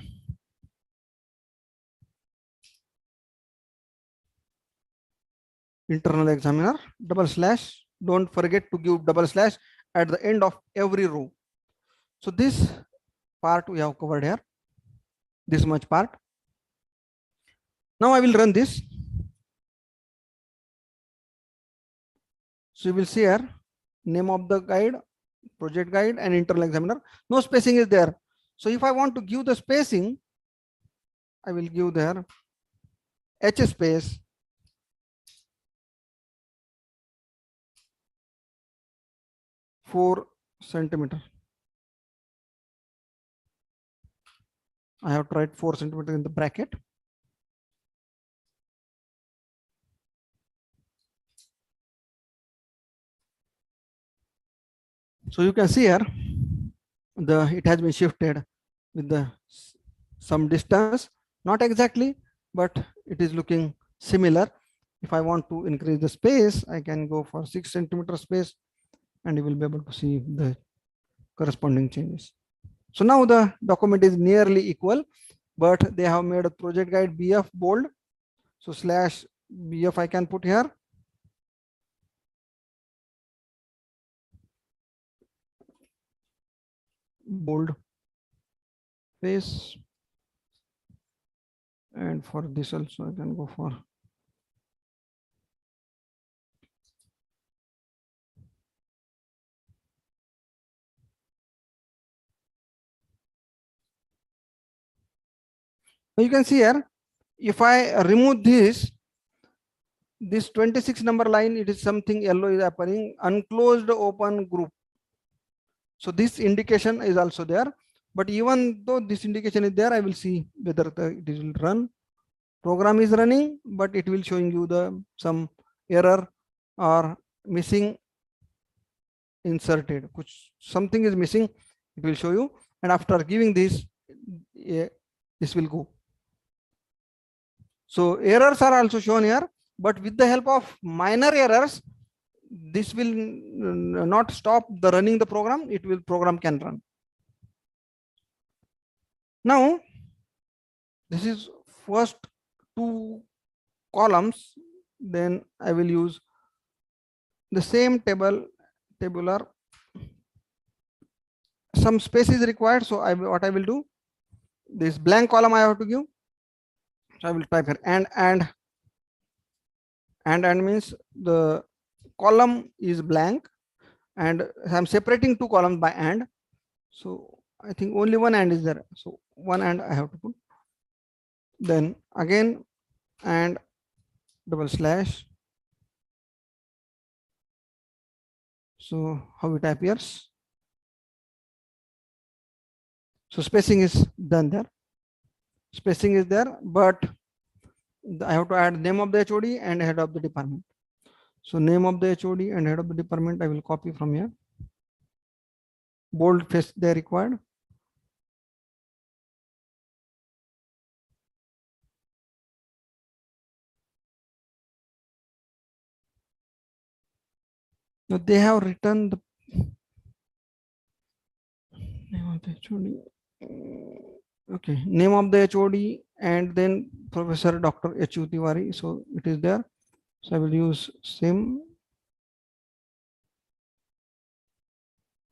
internal examiner double slash. Don't forget to give double slash at the end of every row. So this part we have covered here, this much part. Now I will run this. So you will see here name of the guide, project guide, and internal examiner. No spacing is there. So if I want to give the spacing, I will give there H space 4 centimeter. I have to write 4 centimeter in the bracket. So you can see here it has been shifted with the some distance, not exactly, but it is looking similar. If I want to increase the space, I can go for 6 centimeter space, and you will be able to see the corresponding changes. So now the document is nearly equal, but they have made a project guide BF bold. So slash BF I can put here. Bold face, and for this also I can go for you can see here, if I remove this 26 number line, it is something yellow is appearing, unclosed open group. So this indication is also there, but even though this indication is there, I will see whether it will run. Program is running, but it will showing you the some error or missing inserted. Something is missing, it will show you, and after giving this, this will go. So errors are also shown here, but with the help of minor errors, this will not stop the running the program. Program can run. Now this is first 2 columns. Then I will use the same tabular. Some space is required, so what I will do, this blank column I have to give. So I will type here and means the column is blank, and I'm separating 2 columns by and. So I think only one and is there. So one and I have to put. Then again and double slash. So how it appears. So spacing is done there. Spacing is there, but I have to add name of the HOD and head of the department. So name of the HOD and head of the department I will copy from here. Bold face they required. Now they have written the name of the HOD. Okay, name of the HOD and then Professor Dr. H.U. Tiwari. So it is there. So I will use same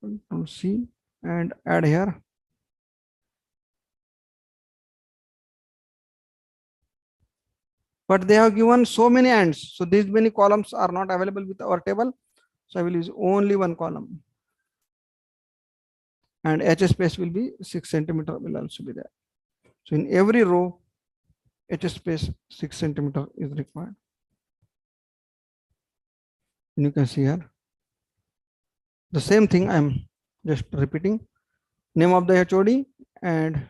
Control C and add here. But they have given so many ands. So these many columns are not available with our table. So I will use only one column. And H space will be 6 centimeter will also be there. So in every row, H space 6 centimeter is required. And you can see here. The same thing I'm just repeating. Name of the HOD and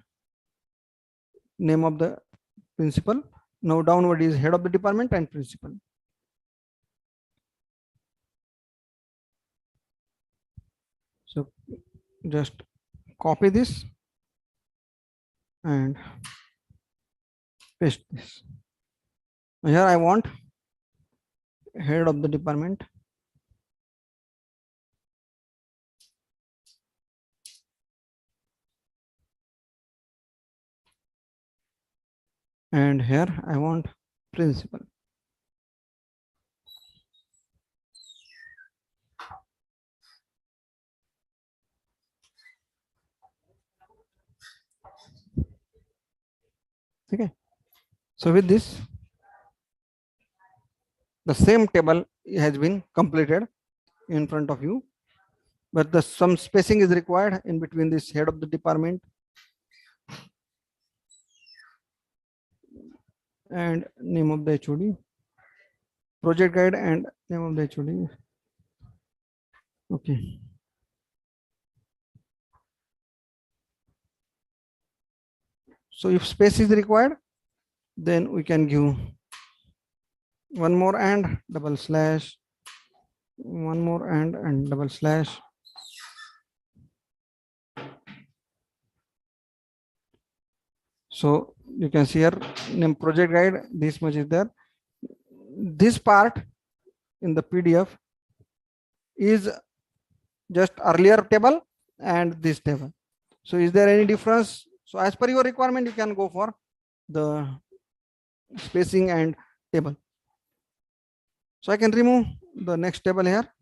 name of the principal. Now downward is head of the department and principal. So just copy this and paste this. Here I want head of the department. And here I want principal. Okay. So with this, the same table has been completed in front of you, but some spacing is required in between this head of the department and name of the HOD, project guide and name of the HOD. Okay. So if space is required, then we can give one more and double slash, one more and double slash. So you can see here name project guide, this much is there. This part in the PDF is just earlier table and this table. So is there any difference? So as per your requirement, you can go for the spacing and table. So I can remove the next table here.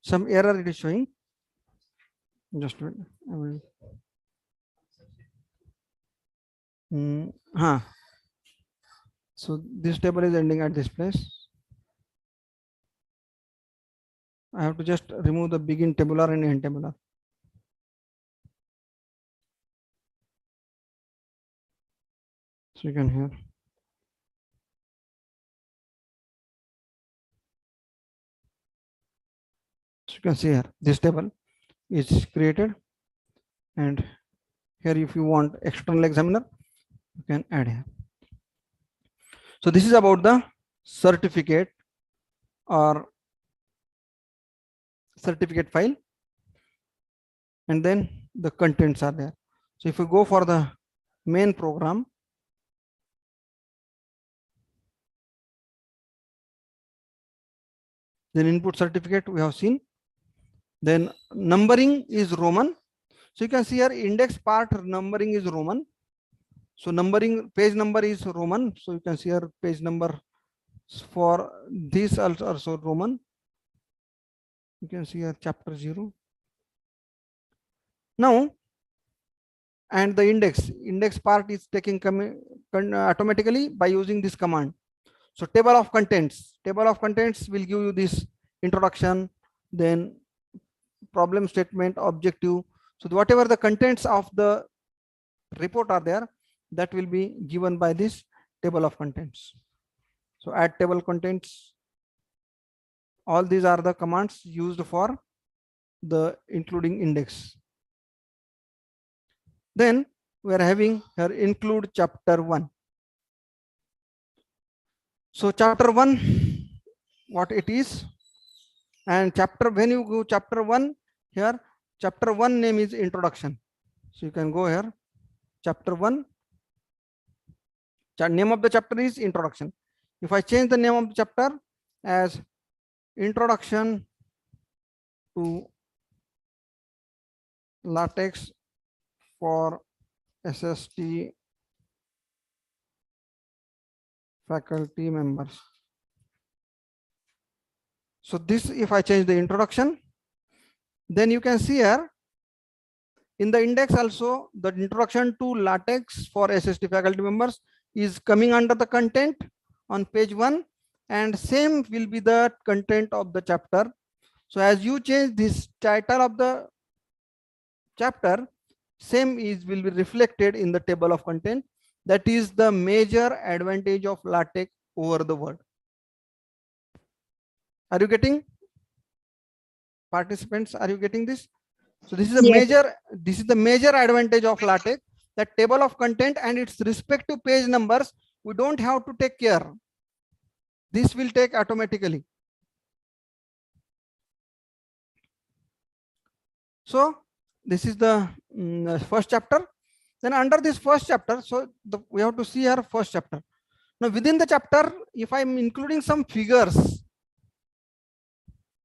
Some error it is showing. Just wait. I will. So this table is ending at this place. I have to just remove the begin tabular and end tabular. So you can hear. So you can see here, this table is created, and here if you want external examiner, you can add here. So this is about the certificate or certificate file, and then the contents are there. So if you go for the main program, then input certificate we have seen, then numbering is Roman. So you can see here index part numbering is Roman. So numbering page number is Roman. So you can see here page number for this also Roman. You can see here chapter 0. Now, and the index part is taking automatically by using this command. So table of contents will give you this introduction, then problem statement, objective. So whatever the contents of the report are there, that will be given by this table of contents. So add table contents. All these are the commands used for the including index. Then we are having here include chapter 1. So chapter 1, what it is, and chapter, when you go chapter 1 here, chapter 1 name is introduction. So you can go here, chapter 1, name of the chapter is introduction. If I change the name of the chapter as introduction to Latex for S.S.T faculty members. So this, if I change the introduction, then you can see here in the index also the introduction to Latex for S.S.T faculty members is coming under the content on page 1, and same will be the content of the chapter. So as you change this title of the chapter, same will be reflected in the table of content. That is the major advantage of Latex over the Word. Are you getting? Participants, are you getting this? So this is a Yes. the major advantage of LaTeX, that table of content and its respective page numbers, we don't have to take care. This will take automatically. So this is the first chapter. Then under this first chapter, so we have to see our first chapter. Now within the chapter, if I'm including some figures,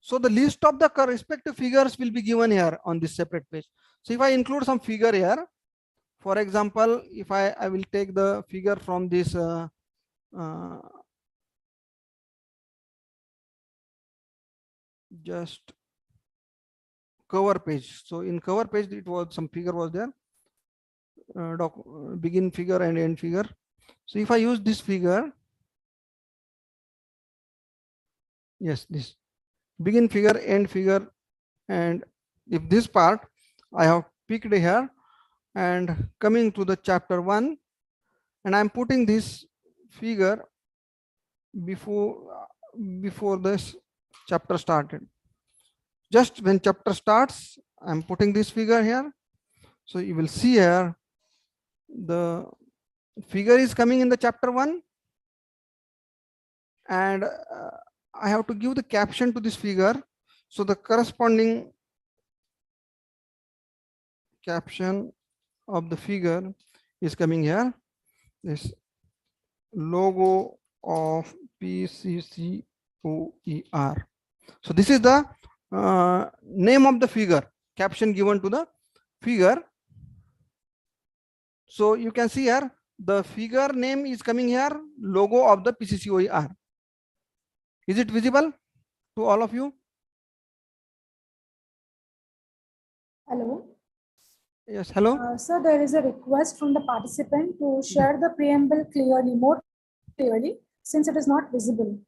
so the list of the respective figures will be given here on this separate page. So if I include some figure here, for example, if I will take the figure from this just cover page. So in cover page, it was some figure was there, begin figure and end figure. So if I use this figure, yes, this begin figure, end figure, and if this part I have picked here and coming to the chapter 1, and I'm putting this figure before this chapter started. Just when chapter starts, I'm putting this figure here. So you will see here the figure is coming in the chapter 1, and I have to give the caption to this figure. So the corresponding caption of the figure is coming here. This logo of PCCOER. So this is the name of the figure, caption given to the figure. So you can see here the figure name is coming here, logo of the PCCOER. Is it visible to all of you? Hello. Yes, hello. Sir, there is a request from the participant to share the preamble clearly, more clearly, since it is not visible.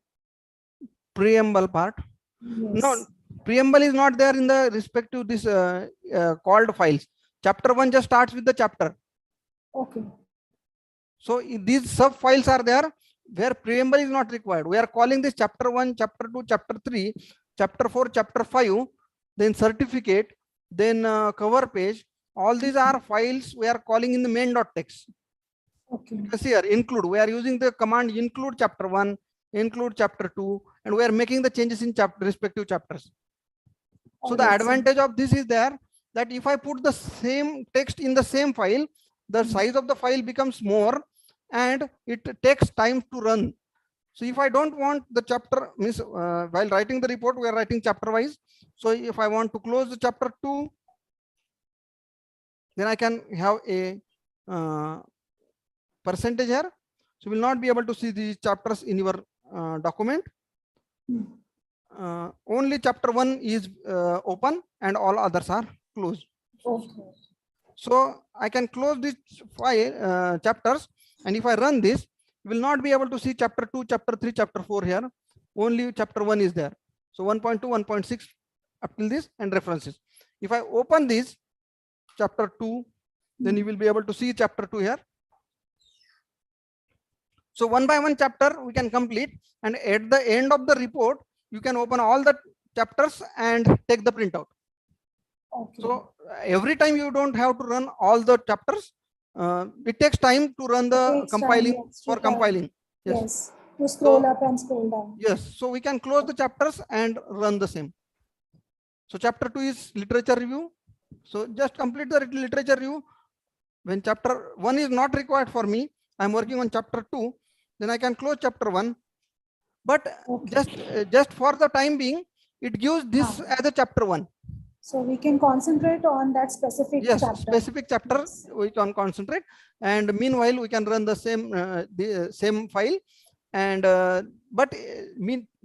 Preamble part. Yes. No, preamble is not there in the respect to this called files. Chapter 1 just starts with the chapter. Okay. So these sub files are there where preamble is not required. We are calling this chapter 1, chapter 2, chapter 3, chapter 4, chapter 5, then certificate, then cover page. All these are files we are calling in the main.txt. Okay. You see here, include. We are using the command include chapter 1, include chapter 2, and we are making the changes in respective chapters. So the advantage of this is there that if I put the same text in the same file, the size of the file becomes more and it takes time to run. So if I don't want the chapter, means while writing the report, we are writing chapter wise. So if I want to close the chapter 2, then I can have a percentage here. So we will not be able to see the chapters in your document. Only chapter 1 is open and all others are closed. Okay. So I can close these file chapters, and if I run this, you will not be able to see chapter 2, chapter 3, chapter 4 here. Only chapter 1 is there. So 1.2, 1.6 up till this and references. If I open this chapter 2, then you will be able to see chapter 2 here. So one by one chapter we can complete, and at the end of the report, you can open all the chapters and take the printout. Okay. So every time you don't have to run all the chapters. It takes time to run the compiling for compiling. Yes. To scroll up and scroll down. Yes. So we can close the chapters and run the same. So chapter 2 is literature review. So just complete the literature review. When chapter 1 is not required for me, I'm working on chapter 2. Then I can close chapter 1. But just for the time being, it gives this as a chapter 1. So we can concentrate on that specific chapter. Specific chapter. Yes. We can concentrate, and meanwhile we can run the same file. And but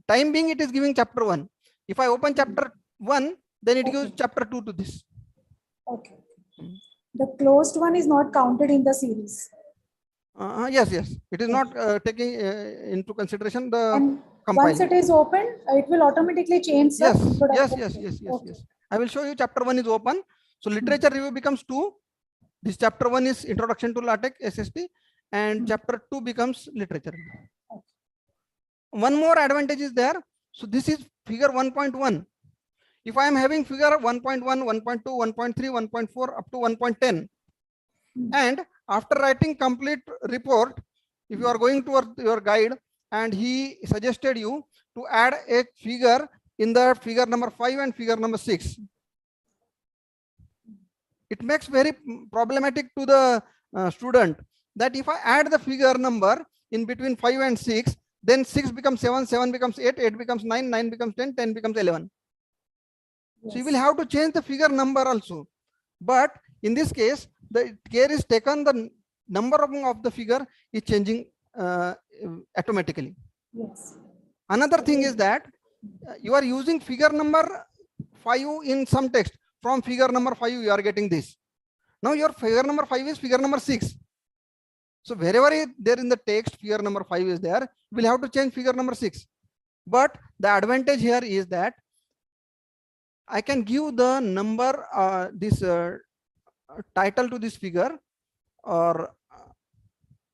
time being, it is giving chapter 1. If I open chapter 1, then it gives chapter 2 to this. Okay. The closed one is not counted in the series. Yes. It is not taking into consideration the compiling. Once it is open, it will automatically change. Yes. I will show you chapter 1 is open. So literature review becomes 2. This chapter 1 is introduction to LaTeX S.S.T, and chapter 2 becomes literature review. One more advantage is there. So this is figure 1.1. If I am having figure 1.1, 1.2, 1.3, 1.4 up to 1.10, and after writing complete report, if you are going to your guide and he suggested you to add a figure in the figure number 5 and figure number 6, it makes very problematic to the student that if I add the figure number in between 5 and 6, then 6 becomes 7, 7 becomes 8, 8 becomes 9, 9 becomes 10, 10 becomes 11. Yes. So you will have to change the figure number also. But in this case, the care is taken, the number of the figure is changing automatically. Yes. Another thing is that you are using figure number 5 in some text. From figure number 5, you are getting this. Now your figure number 5 is figure number 6. So wherever there in the text, figure number 5 is there, you will have to change figure number 6. But the advantage here is that I can give the number, this title to this figure, or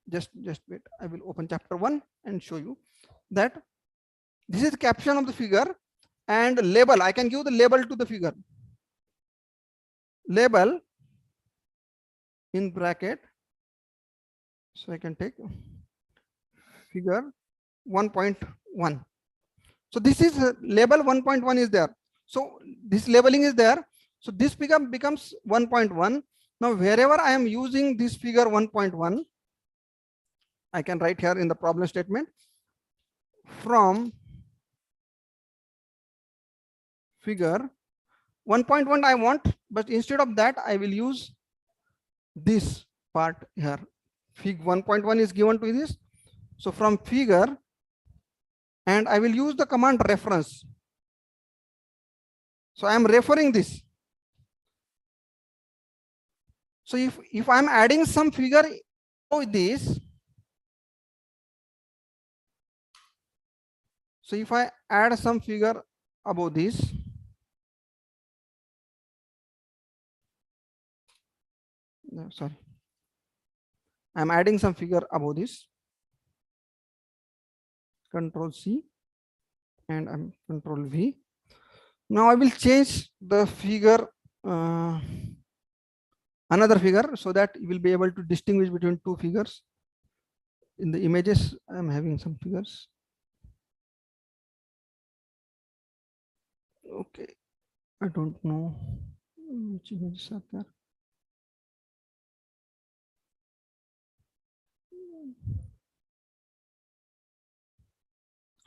just wait. I will open chapter 1 and show you that this is the caption of the figure, and label. I can give the label to the figure. Label in bracket. So I can take figure 1.1. So this is label 1.1 is there. So this labeling is there. So this becomes 1.1. Now wherever I am using this figure 1.1, I can write here in the problem statement, from figure 1.1 I want, but instead of that I will use this part here. Fig 1.1 is given to this. So from figure, and I will use the command reference. So I am referring this. So if I am adding some figure with this, so if I add some figure above this, no, sorry, I'm adding some figure above this, Control C, and I'm Control V. Now I will change the figure, another figure, so that you will be able to distinguish between two figures. In the images, I'm having some figures. Okay, I don't know which images are there.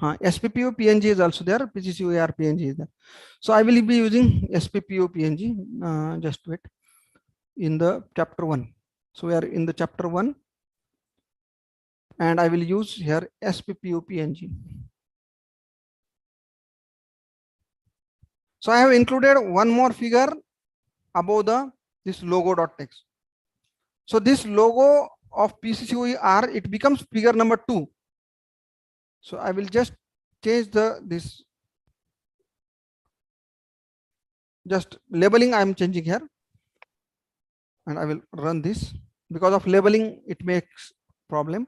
SPPO PNG is also there. PCCOAR PNG is there. So I will be using SPPO PNG. Just wait. In the chapter 1. So we are in the chapter 1, and I will use here SPPO PNG. So I have included one more figure above this logo.text. So this logo of PCCOAR, it becomes figure number 2. So I will just change this, just labeling I am changing here, and I will run this. Because of labeling, it makes problem.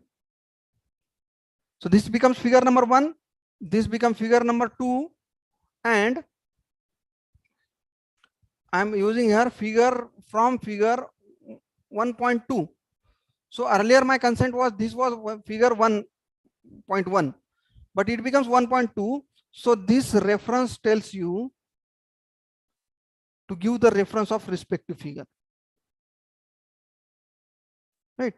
So this becomes figure number 1, this becomes figure number 2, and I am using here figure from figure 1.2. So earlier my consent was this was figure 1.1, but it becomes 1.2. So this reference tells you to give the reference of respective figure, right?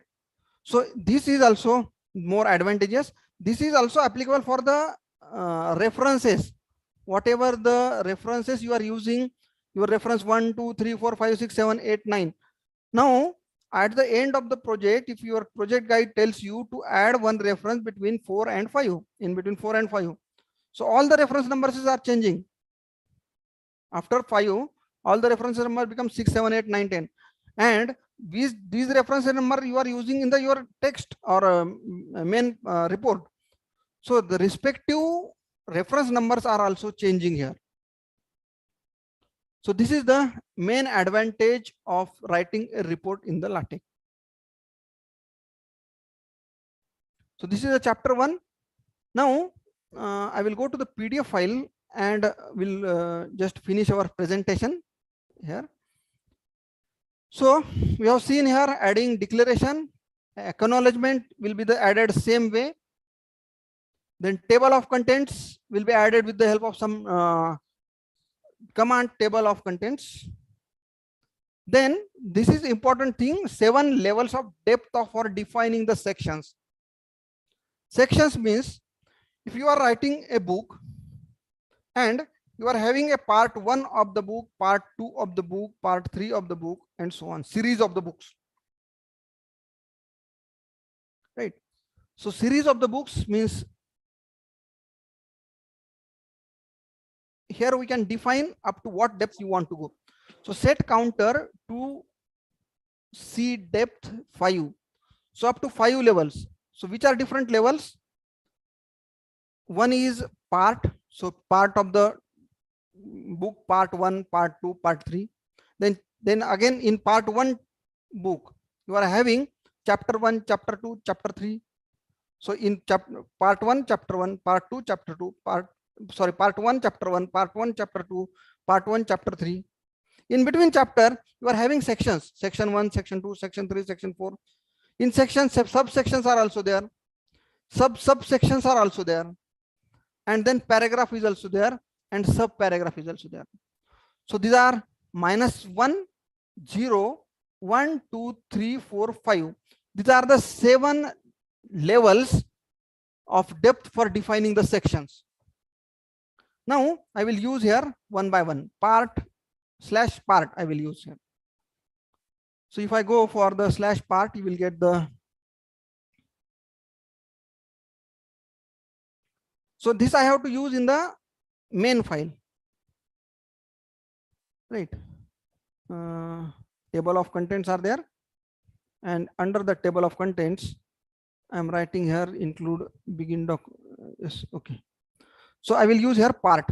So this is also more advantageous. This is also applicable for the references. Whatever the references you are using, your reference 1, 2, 3, 4, 5, 6, 7, 8, 9. Now at the end of the project, if your project guide tells you to add one reference between 4 and 5, in between 4 and 5. So all the reference numbers are changing. After 5, all the reference number becomes 6, 7, 8, 9, 10. And these reference number you are using in your text or main report. So the respective reference numbers are also changing here. So this is the main advantage of writing a report in the LaTeX. So this is the chapter 1. Now I will go to the PDF file and we'll just finish our presentation here. So we have seen here adding declaration, acknowledgement will be the added same way. Then table of contents will be added with the help of some command table of contents. Then this is important thing, 7 levels of depth for defining the sections. Sections means if you are writing a book and you are having a part 1 of the book, part 2 of the book, part 3 of the book, and so on, series of the books, right? So series of the books means here we can define up to what depth you want to go. So set counter to see depth 5. So up to 5 levels. So which are different levels? One is part. So part of the book, part 1, part 2, part 3. Then again in part 1 book, you are having chapter 1, chapter 2, chapter 3. So in part 1, chapter 1, part 2, chapter 2, part 1, chapter 1, part 1, chapter 2, part 1, chapter 3. In between chapter, you are having sections, section 1, section 2, section 3, section 4. In sections, subsections are also there. Subsections are also there. And then paragraph is also there and sub paragraph is also there. So these are -1, 0, 1, 2, 3, 4, 5. These are the 7 levels of depth for defining the sections. Now I will use here one by one. Part/part I will use here. So if I go for the /part, you will get the. So this I have to use in the main file, right? Table of contents are there, and under the table of contents, I am writing here include begin doc. Yes, okay. So I will use here part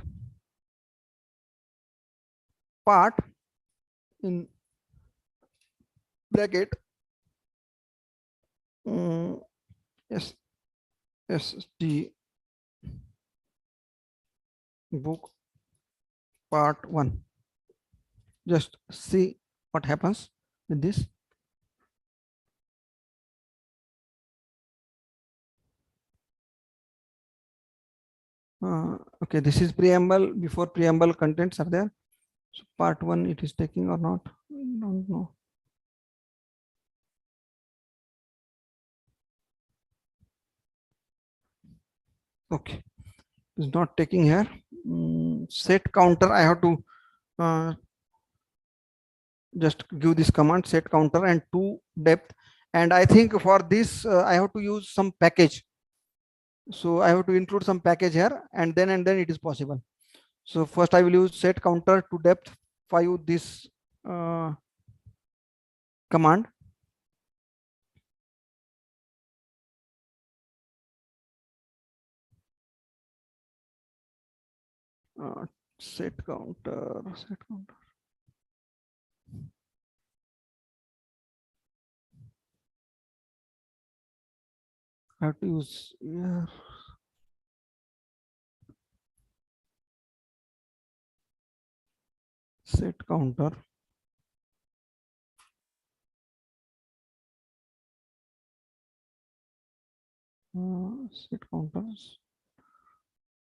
in bracket S.S.T book part 1. Just see what happens with this. Okay, this is preamble. Before preamble, contents are there. So part 1 it is taking or not, don't know. Okay, it's not taking here. Set counter, I have to just give this command set counter and to depth, and I think for this I have to use some package. So I have to include some package here, and then it is possible. So first I will use set counter to depth 5, this command. Set counter. I have to use here. Set counter. Set counters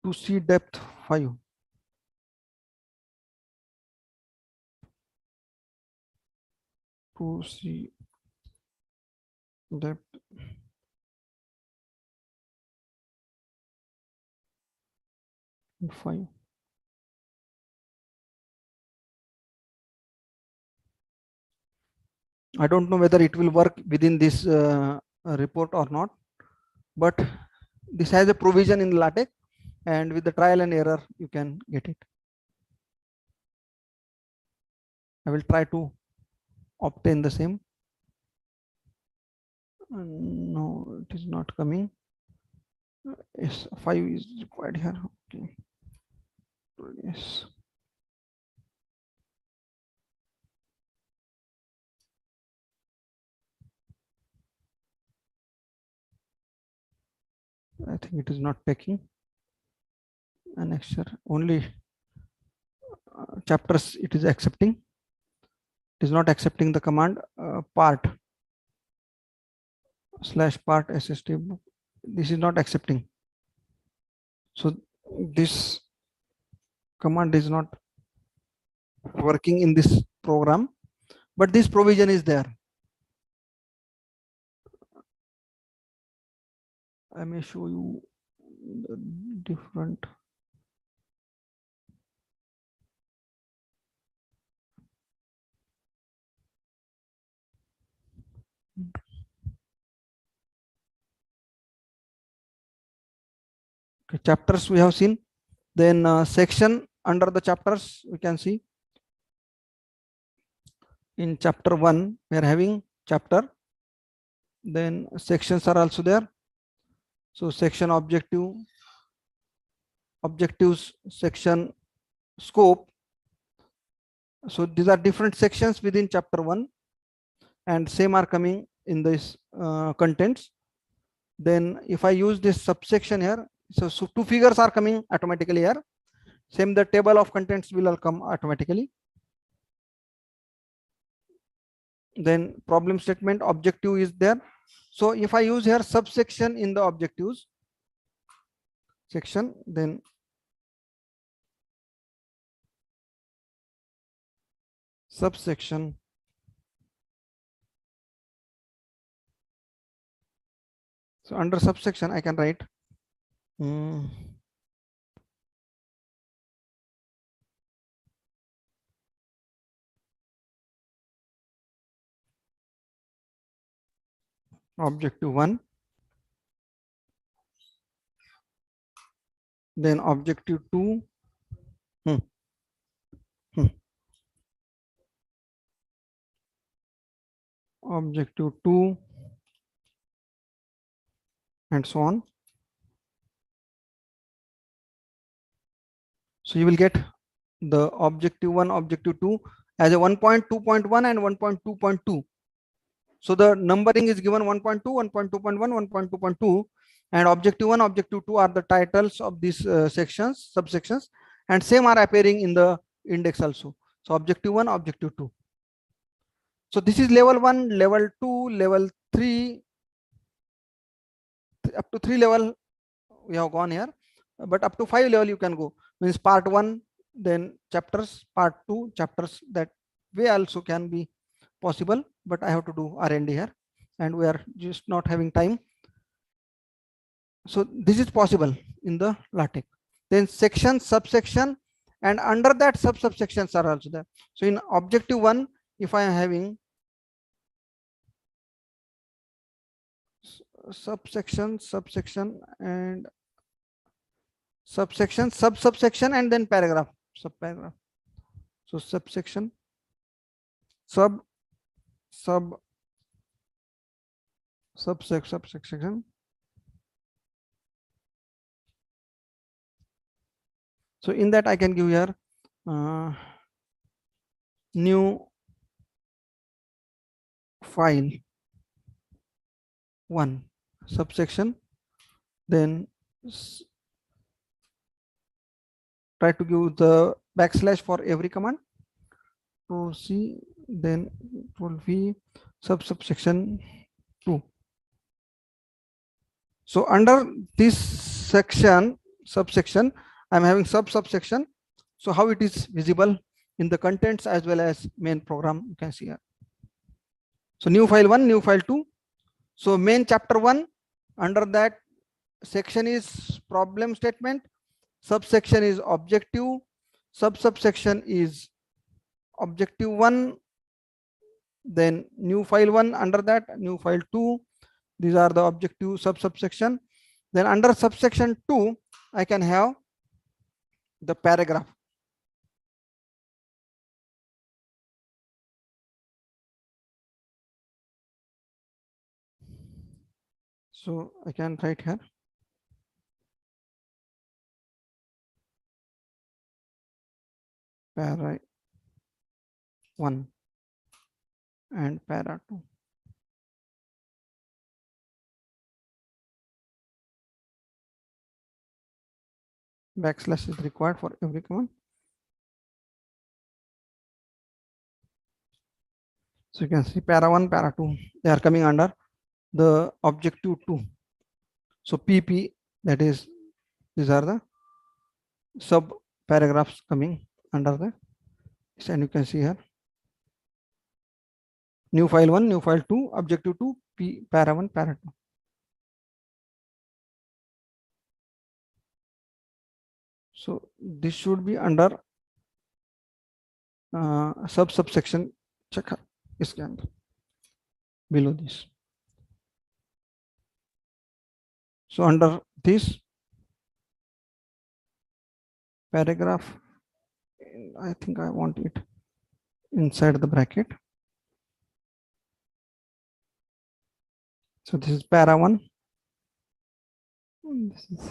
to see depth 5. To see depth 5. I don't know whether it will work within this report or not, but this has a provision in LaTeX, and with the trial and error you can get it. I will try to obtain the same. No, it is not coming. Yes, 5 is required here. Okay. Yes. I think it is not taking. annexure only chapters it is accepting. It is not accepting the command part /part SST. This is not accepting. So this command is not working in this program, but this provision is there. I may show you the different. Okay, chapters we have seen. Then section under the chapters we can see. In chapter 1 we are having chapter, then sections are also there. So section objectives, section scope. So these are different sections within chapter 1, and same are coming in this contents. Then if I use this subsection here, so two figures are coming automatically here. Same, the table of contents will all come automatically. Then problem statement objective is there. So if I use here subsection in the objectives section, then subsection, so under subsection I can write objective 1, then objective 2, objective 2, and so on. So you will get the objective 1, objective 2 as a 1.2.1 and 1.2.2. So the numbering is given 1.2, 1.2.1, 1.2.2, and objective 1, objective 2 are the titles of these sections, subsections, and same are appearing in the index also. So objective 1, objective 2. So this is level 1, level 2, level 3, up to 3 level we have gone here, but up to 5 level you can go. Means part 1, then chapters, part 2 chapters. That way also can be possible, but I have to do R&D here and we are just not having time. So this is possible in the LaTeX. Then section, subsection, and under that subsections are also there. So in objective 1, if I am having subsection, and subsection, subsection, and then paragraph, subparagraph. So subsection, subsection. So in that I can give here new file 1 subsection, then try to give the backslash for every command to see, then it will be subsection 2. So under this section, subsection, I'm having subsection. So how it is visible in the contents as well as main program, you can see here. So new file 1, new file 2. So main chapter 1, under that section is problem statement, subsection is objective, subsection is objective 1, then new file 1, under that new file 2. These are the objective subsection. Then under subsection 2, I can have the paragraph. So I can write here para 1 and para 2. backslash is required for every command. So you can see para 1, para 2, they are coming under the objective 2. So PP, that is, these are the sub paragraphs coming under the, and you can see here new file 1, new file 2, objective 2, P para 1, para 2. So this should be under subsection check इसके अंदर below this. So under this paragraph, I think I want it inside the bracket. So this is para 1. This is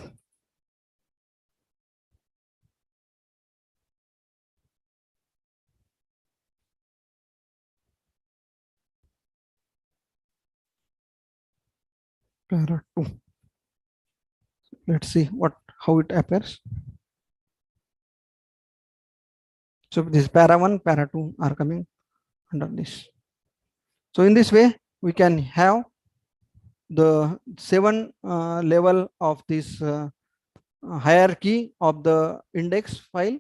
para 2. Let's see how it appears. So this para 1, para 2 are coming under this. So in this way, we can have the 7 level of this hierarchy of the index file.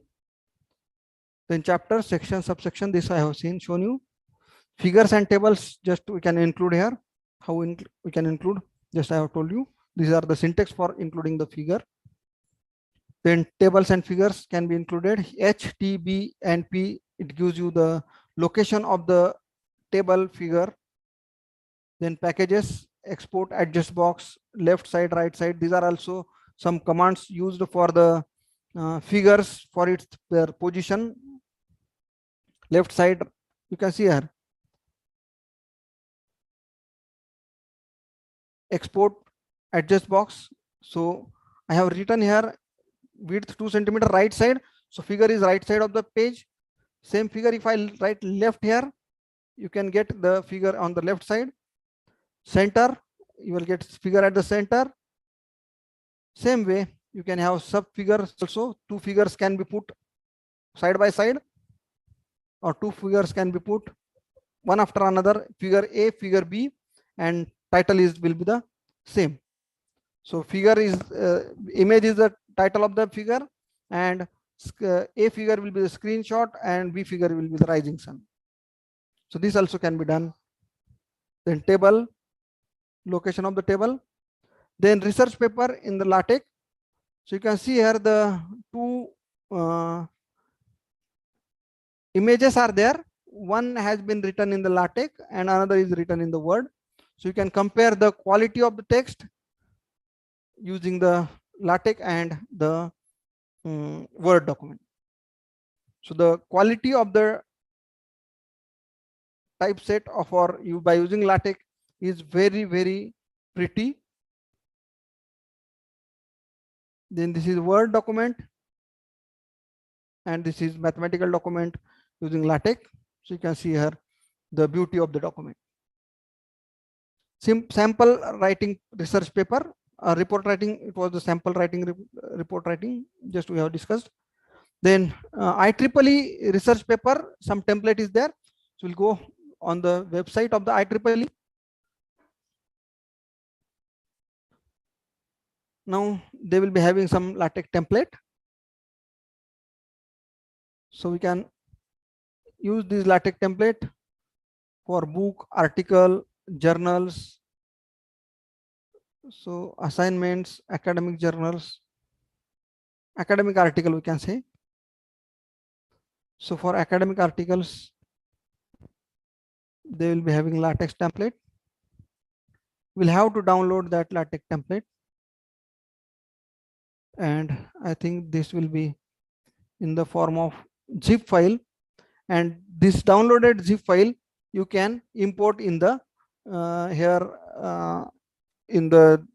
Then chapter, section, subsection, this I have shown you. Figures and tables, just we can include here. How we can include, just I have told you. These are the syntax for including the figure. Then tables and figures can be included. H, T, B, and P, it gives you the location of the table figure. Then packages, export, adjust box, left side, right side. These are also some commands used for the figures for their position. Left side, you can see here. Export, adjust box. So I have written here width 2 centimeter right side. So figure is right side of the page. Same figure, if I write left here, you can get the figure on the left side. Center, you will get figure at the center. Same way, you can have sub figures also. 2 figures can be put side by side, or 2 figures can be put one after another, figure A, figure B, and title will be the same. So figure is image is the title of the figure, and A figure will be the screenshot, and B figure will be the rising sun. So this also can be done. Then table, location of the table. Then research paper in the LaTeX. So you can see here the 2 images are there. One has been written in the LaTeX and another is written in the Word. So you can compare the quality of the text using the LaTeX and the Word document. So the quality of the typeset of by using LaTeX is very, very pretty. Then this is Word document, and this is mathematical document using LaTeX. So you can see here the beauty of the document. Sample writing research paper, report writing, it was the sample writing report writing, just we have discussed. Then IEEE research paper, some template is there. So we'll go on the website of the IEEE. Now they will be having some LaTeX template. So we can use this LaTeX template for book, article, journals, so assignments, academic journals, academic article we can say. So for academic articles, they will be having LaTeX template. We'll have to download that LaTeX template. And I think this will be in the form of zip file. And this downloaded zip file, you can import in the here in the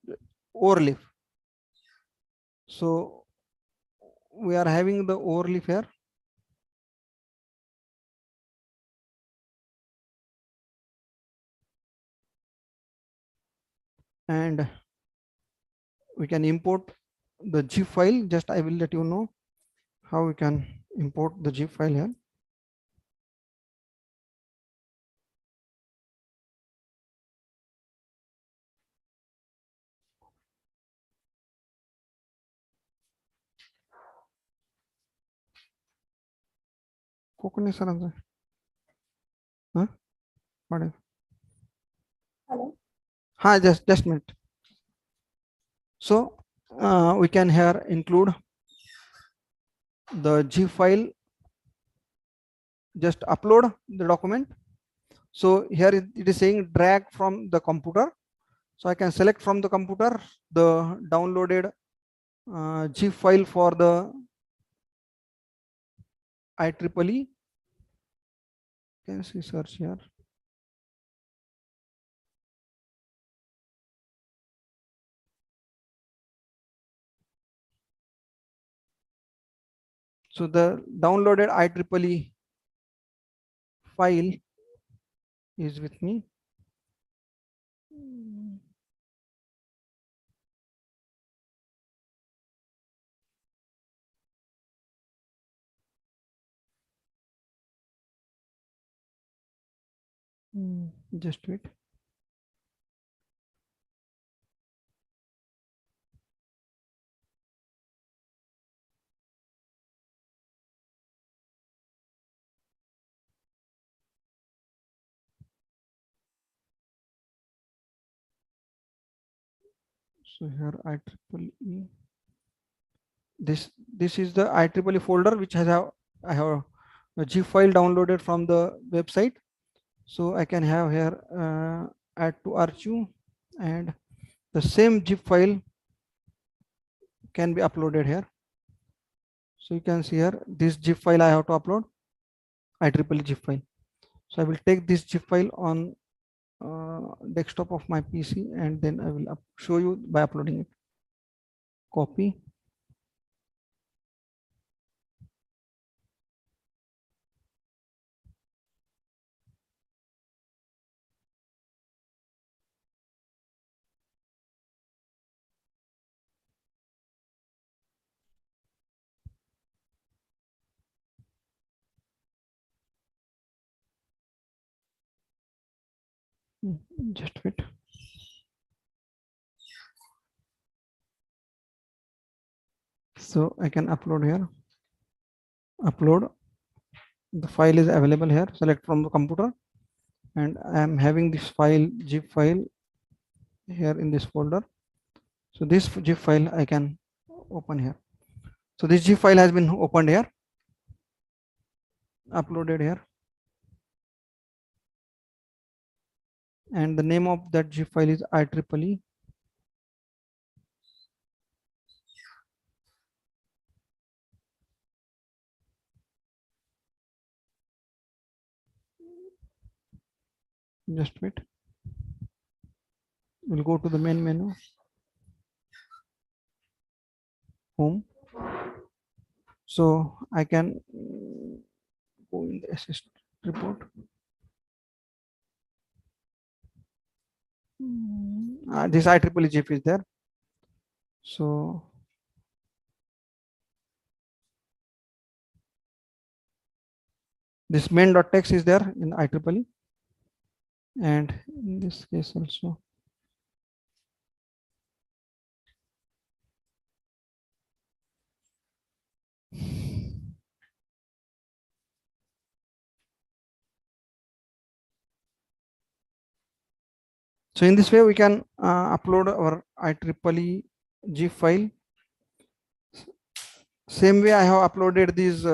overleaf. So we are having the overleaf here. And we can import the zip file. Just I will let you know how we can import the zip file here. Coconut sir, huh? What is? Hello. Hi, just minute. So we can here include the zip file. Just upload the document. So here it is saying drag from the computer. So I can select from the computer the downloaded zip file for the IEEE. Can see search here. So the downloaded IEEE file is with me. Just wait. So here IEEE. This is the IEEE folder which has I have a zip file downloaded from the website. So I can have here add to archive, and the same zip file can be uploaded here. So you can see here this zip file I have to upload, IEEE zip file. So I will take this zip file on desktop of my PC, and then I will show you by uploading it. Copy. Just wait. So I can upload here. Upload. The file is available here. Select from the computer, and I am having this file, zip file, here in this folder. So this zip file I can open here. So this zip file has been opened here, uploaded here, and the name of that zip file is IEEE. Just wait. We'll go to the main menu, home. So I can go in the S.S.T report. This IEEE zip is there. So this main.txt is there in IEEE, and in this case also. So in this way we can upload our IEEE zip file. Same way I have uploaded this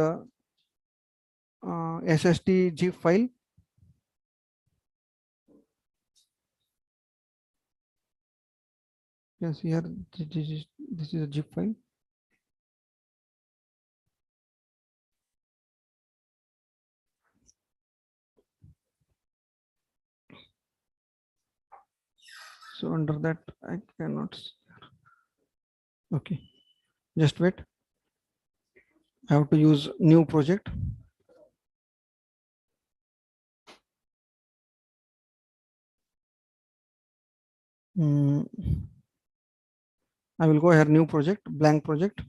S.S.T zip file. You can see here this is a zip file. So under that I cannot see. Okay, just wait. I have to use new project. I will go here, new project, blank project.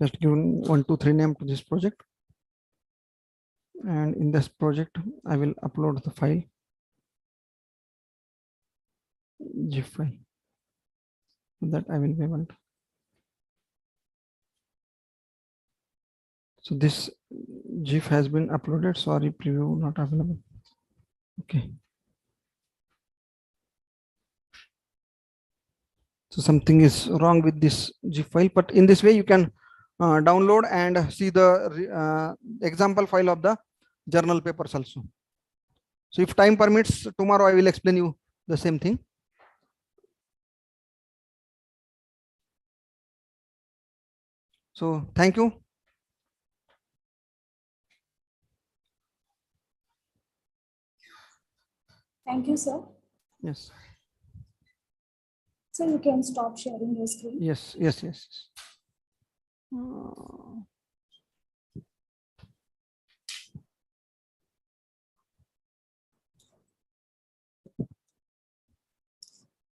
Just give 1, 2, 3 name to this project. And in this project, I will upload the file, GIF file. That I will be able to. So this GIF has been uploaded. Sorry, preview not available. Okay. So something is wrong with this GIF file, but in this way you can download and see the example file of the journal papers also. So if time permits, tomorrow I will explain you the same thing. So thank you. Thank you, sir. Yes. So you can stop sharing your screen. Yes. Yes. Yes.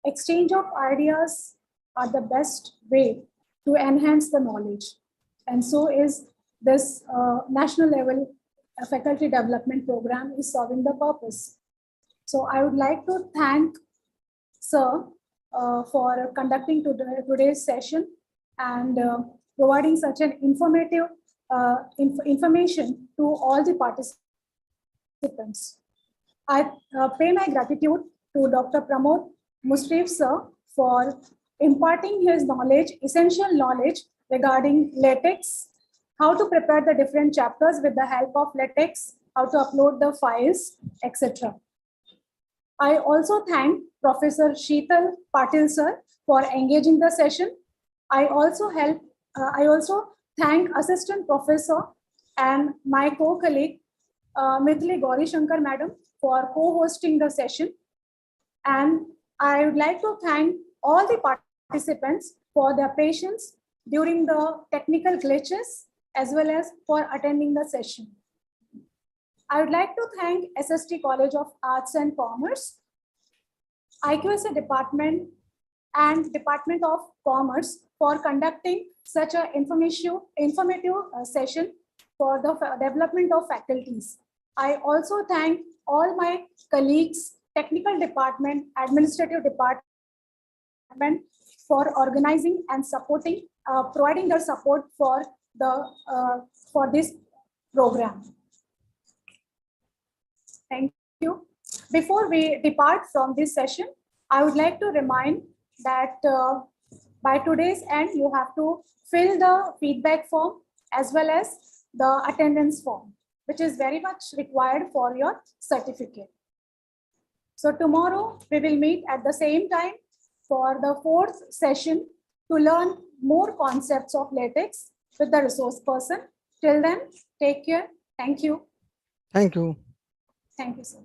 Exchange of ideas are the best way to enhance the knowledge. And so is this national level faculty development program is serving the purpose. So I would like to thank Sir for conducting today's session and providing such an informative information to all the participants. I pay my gratitude to Dr. Pramod Musrif sir for imparting his knowledge, essential knowledge regarding latex, how to prepare the different chapters with the help of latex, how to upload the files, etc. I also thank Professor Shital Patil sir for engaging the session. I also thank Assistant Professor and my co-colleague Mithili Gauri Shankar Madam for co-hosting the session. And I would like to thank all the participants for their patience during the technical glitches as well as for attending the session. I would like to thank S.S.T College of Arts and Commerce, IQSA Department and Department of Commerce for conducting such an informative session for the development of faculties. I also thank all my colleagues, technical department, administrative department for organizing and supporting, providing their support for this program. Thank you. Before we depart from this session, I would like to remind that by today's end, you have to fill the feedback form as well as the attendance form, which is very much required for your certificate. So tomorrow we will meet at the same time for the 4th session to learn more concepts of latex with the resource person. Till then, take care. Thank you. Thank you. Thank you, sir.